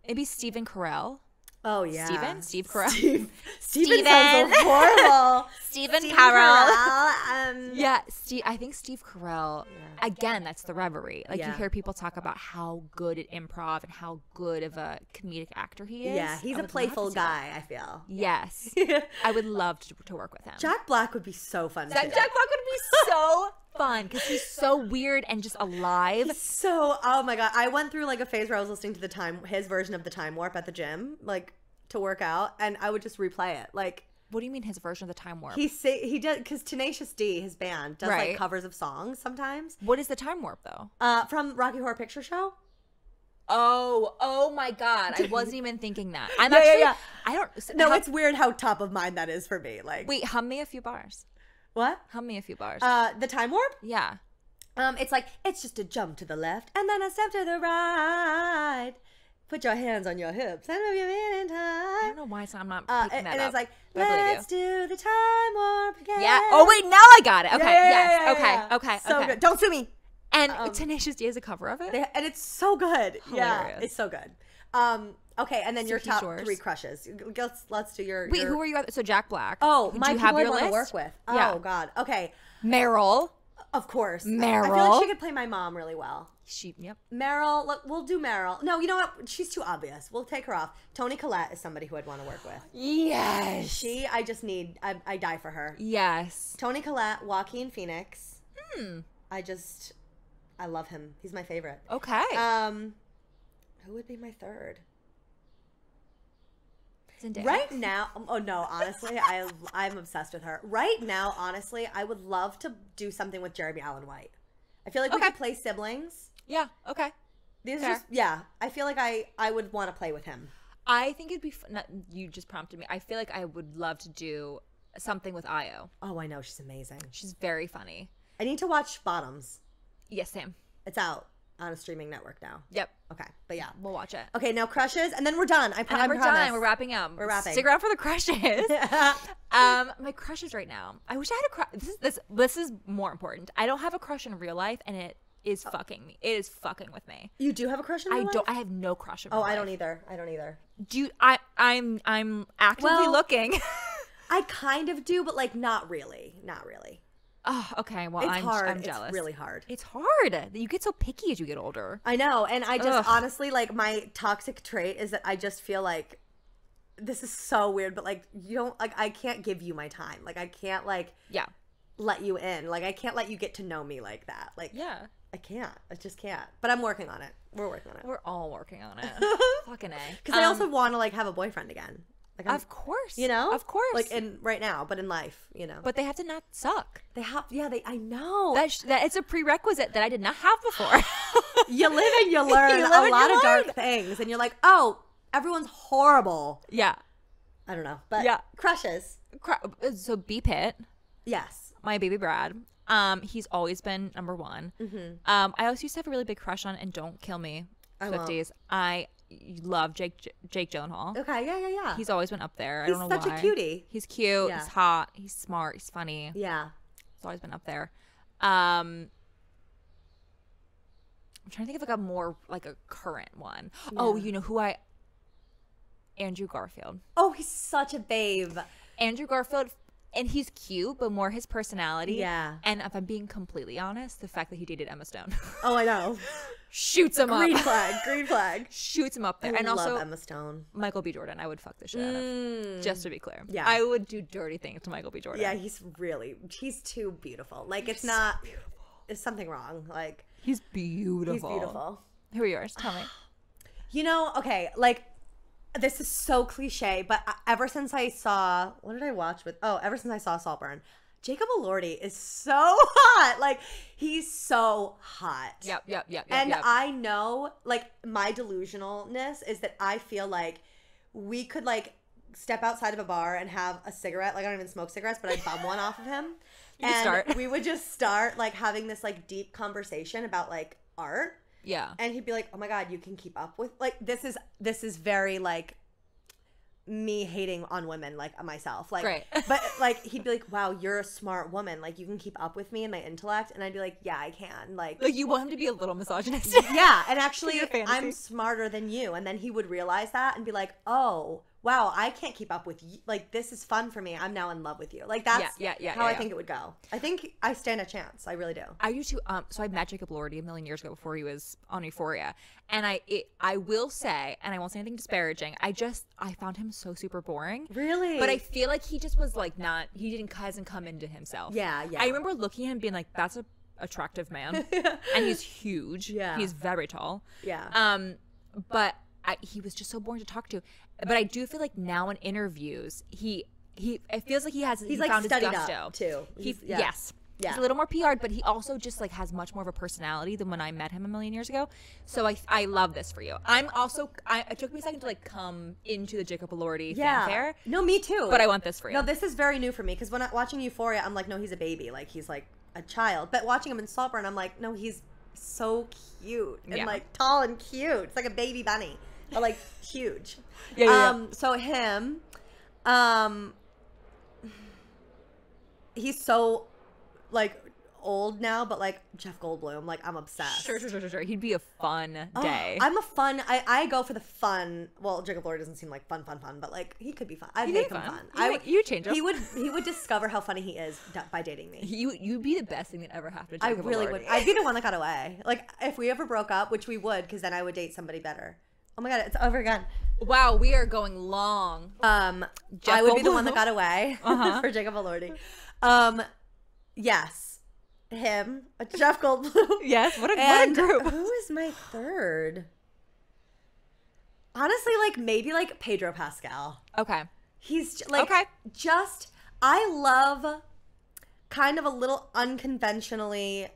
maybe Stephen Carell. Oh yeah, Steve Carell. Steven sounds so horrible. Stephen Carell. Yeah, I think Steve Carell. Yeah. Again, that's the reverie. Like you hear people talk about how good at improv and how good of a comedic actor he is. Yeah, he's a playful guy. I feel. Yes, I would love to work with him. Jack Black would be so fun. Jack Black would be so fun because he's so weird and just alive. Oh my God, I went through like a phase where I was listening to his version of the Time Warp at the gym, like to work out, and I would just replay it. Like, what do you mean his version of the Time Warp? He did because Tenacious D, his band, does like covers of songs sometimes. What is the Time Warp though? From Rocky Horror Picture Show. Oh my God! I wasn't even thinking that. I don't. No, it's weird how top of mind that is for me. Like, wait, hum me a few bars. What? Hum me a few bars. The Time Warp? Yeah. It's like, it's just a jump to the left and then a step to the right. Put your hands on your hips and move your feet in time. I don't know why I'm not picking that up. And it's like, let's do the Time Warp again. Yeah. Oh wait, now I got it. Okay. Yeah. Okay. So good. Don't sue me. And Tenacious D is a cover of it. And it's so good. Hilarious. Yeah, it's so good. Okay, and then your top 3 crushes. Let's do your. Wait, who are you? So Jack Black. Oh, do my you people have I your want list? to work with. Yeah. Oh God. Okay. Meryl. Of course. Meryl. I feel like she could play my mom really well. Yep. Meryl. Look, we'll do Meryl. No, you know what? She's too obvious. We'll take her off. Toni Collette is somebody who I'd want to work with. Yes. I just need. I die for her. Yes. Toni Collette, Joaquin Phoenix. I love him. He's my favorite. Okay. Who would be my third? Zendaya. Right now, oh no, honestly, I'm obsessed with her. Right now, honestly, I would love to do something with Jeremy Allen White. I feel like we could play siblings. Yeah, okay. I feel like I would want to play with him. I think it'd be fun. You just prompted me. I feel like I would love to do something with Io. Oh, I know. She's amazing. She's very funny. I need to watch Bottoms. Yes, Sam. It's out on a streaming network now. Yep. Okay, but yeah. We'll watch it. Okay, now crushes, and then we're done. We're done. We're wrapping up. We're wrapping. Stick around for the crushes. My crushes right now. I wish I had a crush. This is more important. I don't have a crush in real life, and it is fucking me. It is fucking with me. You do have a crush in real life? I have no crush in real life. I don't either. Do you, I'm actively looking. I kind of do, but like not really. Oh, okay. Well, It's hard. I'm jealous. It's really hard. It's hard. You get so picky as you get older. I know. And I just honestly, like, my toxic trait is that I just feel like this is so weird, but like, you don't, like, I can't give you my time. Like, I can't, like, let you in. Like, I can't let you get to know me like that. Like, I can't. I just can't. But I'm working on it. We're working on it. We're all working on it. Fucking A. Because I also want to, like, have a boyfriend again. Like, of course. You know? Of course. Like, in right now, but in life, you know? But they have to not suck. They have, I know. That it's a prerequisite that I did not have before. You live and you learn a lot of dark things. And you're like, oh, everyone's horrible. Yeah. I don't know. But crushes. So B-Pit. Yes. My baby Brad. He's always been number one. Mm-hmm. I also used to have a really big crush on, and don't kill me, Swifties. I love Jake Gyllenhaal. Okay, yeah. He's always been up there. I don't know why. He's such a cutie. He's cute. Yeah. He's hot. He's smart. He's funny. Yeah. He's always been up there. I'm trying to think of like a more like a current one. Yeah. Oh, you know who Andrew Garfield. Oh, he's such a babe. Andrew Garfield. And he's cute, but more his personality. Yeah. And if I'm being completely honest, the fact that he dated Emma Stone. Oh, I know. Shoots him green up. Green flag. Shoots him up there. I love also Emma Stone. Michael B. Jordan. I would fuck the shit out of. Just to be clear. Yeah. I would do dirty things to Michael B. Jordan. Yeah, he's too beautiful. Like, it's not, so there's something wrong. Like, he's beautiful. He's beautiful. Who are yours? Tell me. You know, okay, like, this is so cliche, but ever since I saw, ever since I saw Saltburn, Jacob Elordi is so hot. Like, he's so hot. Yep. And I know, like, my delusionalness is that I feel like we could, like, step outside of a bar and have a cigarette. Like, I don't even smoke cigarettes, but I'd bum one off of him. We would just start, like, having this, like, deep conversation about, like, art. Yeah. And he'd be like, oh my God, you can keep up with, like, this is very, like, me hating on women, like, myself. Like, right. But, like, he'd be like, wow, you're a smart woman. Like, you can keep up with me and my intellect. And I'd be like, yeah, I can. Like you want him to be a little misogynistic. Yeah. And actually, I'm smarter than you. And then he would realize that and be like, oh, wow, I can't keep up with you. Like, this is fun for me. I'm now in love with you. Like, that's how I think it would go. I think I stand a chance. I really do. I used to, so I met Jacob Elordi a million years ago before he was on Euphoria. And I will say, and I won't say anything disparaging, I found him so super boring. Really? But I feel like he just was like hasn't come into himself. Yeah. I remember looking at him and being like, that's a attractive man. And he's huge. Yeah. He's very tall. Yeah. But he was just so boring to talk to. But I do feel like now in interviews, it feels like he's like found studied his gusto up too. Yes. Yeah. He's a little more PR'd, but he also just like has much more of a personality than when I met him a million years ago. So I love this for you. It took me a second to like come into the Jacob Elordi fanfare. No, me too. But I want this for you. No, this is very new for me because when I'm watching Euphoria, I'm like, no, he's a baby. Like, he's like a child. But watching him in Saltburn, I'm like, no, he's so cute and like tall and cute. It's like a baby bunny. But like huge. Yeah. So him, he's so like old now, but like Jeff Goldblum, like I'm obsessed. Sure. He'd be a fun day. I go for the fun. Well, Jacob Elordi doesn't seem like fun, but like he could be fun. I'd make him fun. You change him. He would discover how funny he is by dating me. You'd be the best thing that ever happened to Jacob I really Elordi. would. I'd be the one that got away. Like if we ever broke up, which we would, because then I would date somebody better. Oh my God, it's over again. Wow, we are going long. I would be the one that got away for Jacob Elordi. Yes, him, Jeff Goldblum. Yes, what a group. Who is my third? Honestly, like maybe like Pedro Pascal. Okay. He's like I love kind of a little unconventionally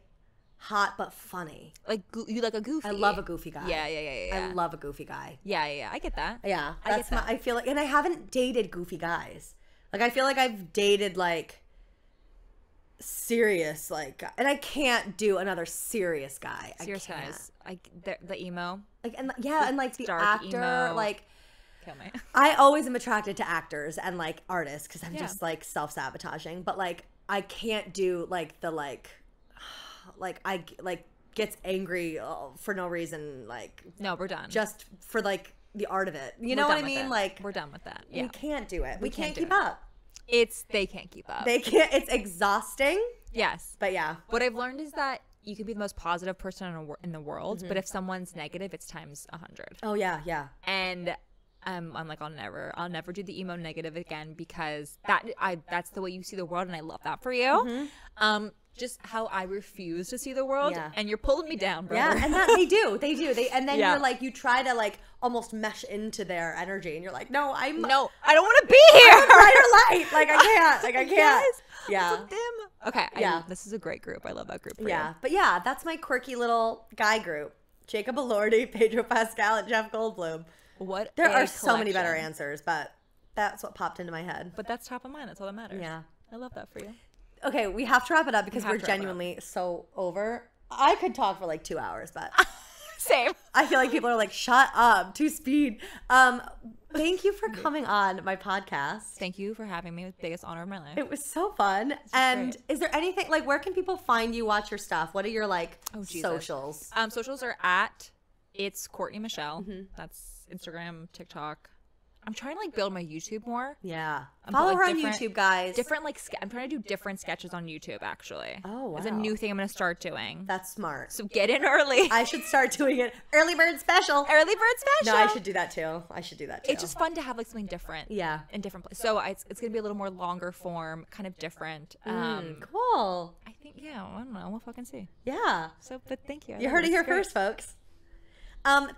hot but funny. Like you like a goofy. I love a goofy guy. Yeah. I love a goofy guy. Yeah. I get that. Yeah, I feel like, and I haven't dated goofy guys. Like I feel like I've dated like serious and I can't do another serious guy. Serious guys, like the emo. Like and like the actor emo. Like. Kill me. I always am attracted to actors and like artists because I'm just like self-sabotaging. But like I can't do like the like I like gets angry for no reason, like no, we're done, just for like the art of it, you know what I mean? Like we're done with that. We can't do it. We can't keep up. They can't keep up. They can't. It's exhausting. Yes. But yeah. What I've learned is that you can be the most positive person in the world, but if someone's negative, it's times 100. Oh yeah, yeah. And I'm like, I'll never do the emo negative again, because that's the way you see the world, and I love that for you. Just how I refuse to see the world, and you're pulling me down, brother. Yeah, and that they do, and then you're like, you try to like almost mesh into their energy, and you're like, no, I don't want to be here. I'm a brighter light, like I can't, Yes. Yeah. Okay. Yeah. This is a great group. I love that group. For Yeah, you. but yeah, that's my quirky little guy group: Jacob Elordi, Pedro Pascal, and Jeff Goldblum. There are so many better answers, but that's what popped into my head. But that's top of mind. That's all that matters. Yeah, I love that for you. Okay, we have to wrap it up because we're genuinely so over. I could talk for like 2 hours, but same. I feel like people are like, shut up, too speed. Thank you for coming on my podcast. Thank you for having me. It was the biggest honor of my life. It was so fun. And great. Is there anything, like, where can people find you, watch your stuff? What are your, like, socials? Socials are at It's Courtney Michelle. That's Instagram, TikTok. I'm trying to like build my YouTube more. Yeah. Follow her on YouTube, guys. I'm trying to do different sketches on YouTube, actually. Oh, wow. It's a new thing I'm going to start doing. That's smart. So get in early. I should start doing it. Early bird special. Early bird special. No, I should do that too. It's just fun to have like something different. Yeah. In different places. So it's going to be a little more longer form, kind of different. Cool. I think, I don't know. We'll fucking see. Yeah. So, but thank you. You heard it here first, folks.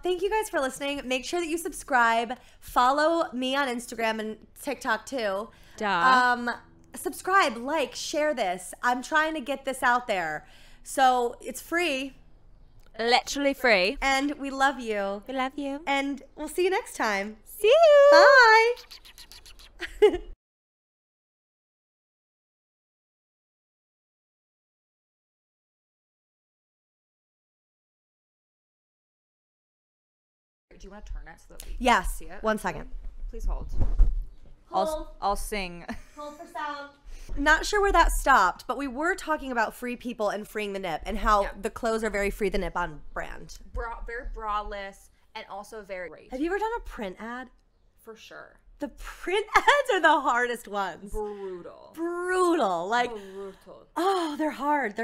Thank you guys for listening. Make sure that you subscribe. Follow me on Instagram and TikTok too. Duh. Subscribe, like, share this. I'm trying to get this out there. So it's free. Literally free. And we love you. We love you. And we'll see you next time. See you. Bye. Do you want to turn it so that we yes. see it? 1 second. Please hold. I'll sing. Hold for sound. Not sure where that stopped, but we were talking about free people and freeing the nip and how the clothes are very free the nip on brand. Very braless and also very great. Have you ever done a print ad? For sure. The print ads are the hardest ones. Brutal. Like, oh, they're hard.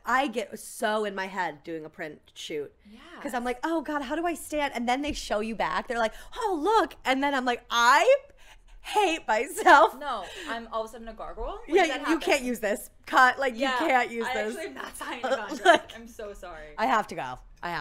I get so in my head doing a print shoot. Yeah. Because I'm like, oh God, how do I stand? And then they show you back. They're like, oh, look. And then I'm like, I hate myself. No, I'm all of a sudden a gargoyle. You can't use this. Cut. Like, you can't use this. Actually, I'm not signing the contract. I'm so sorry. I have to go. It's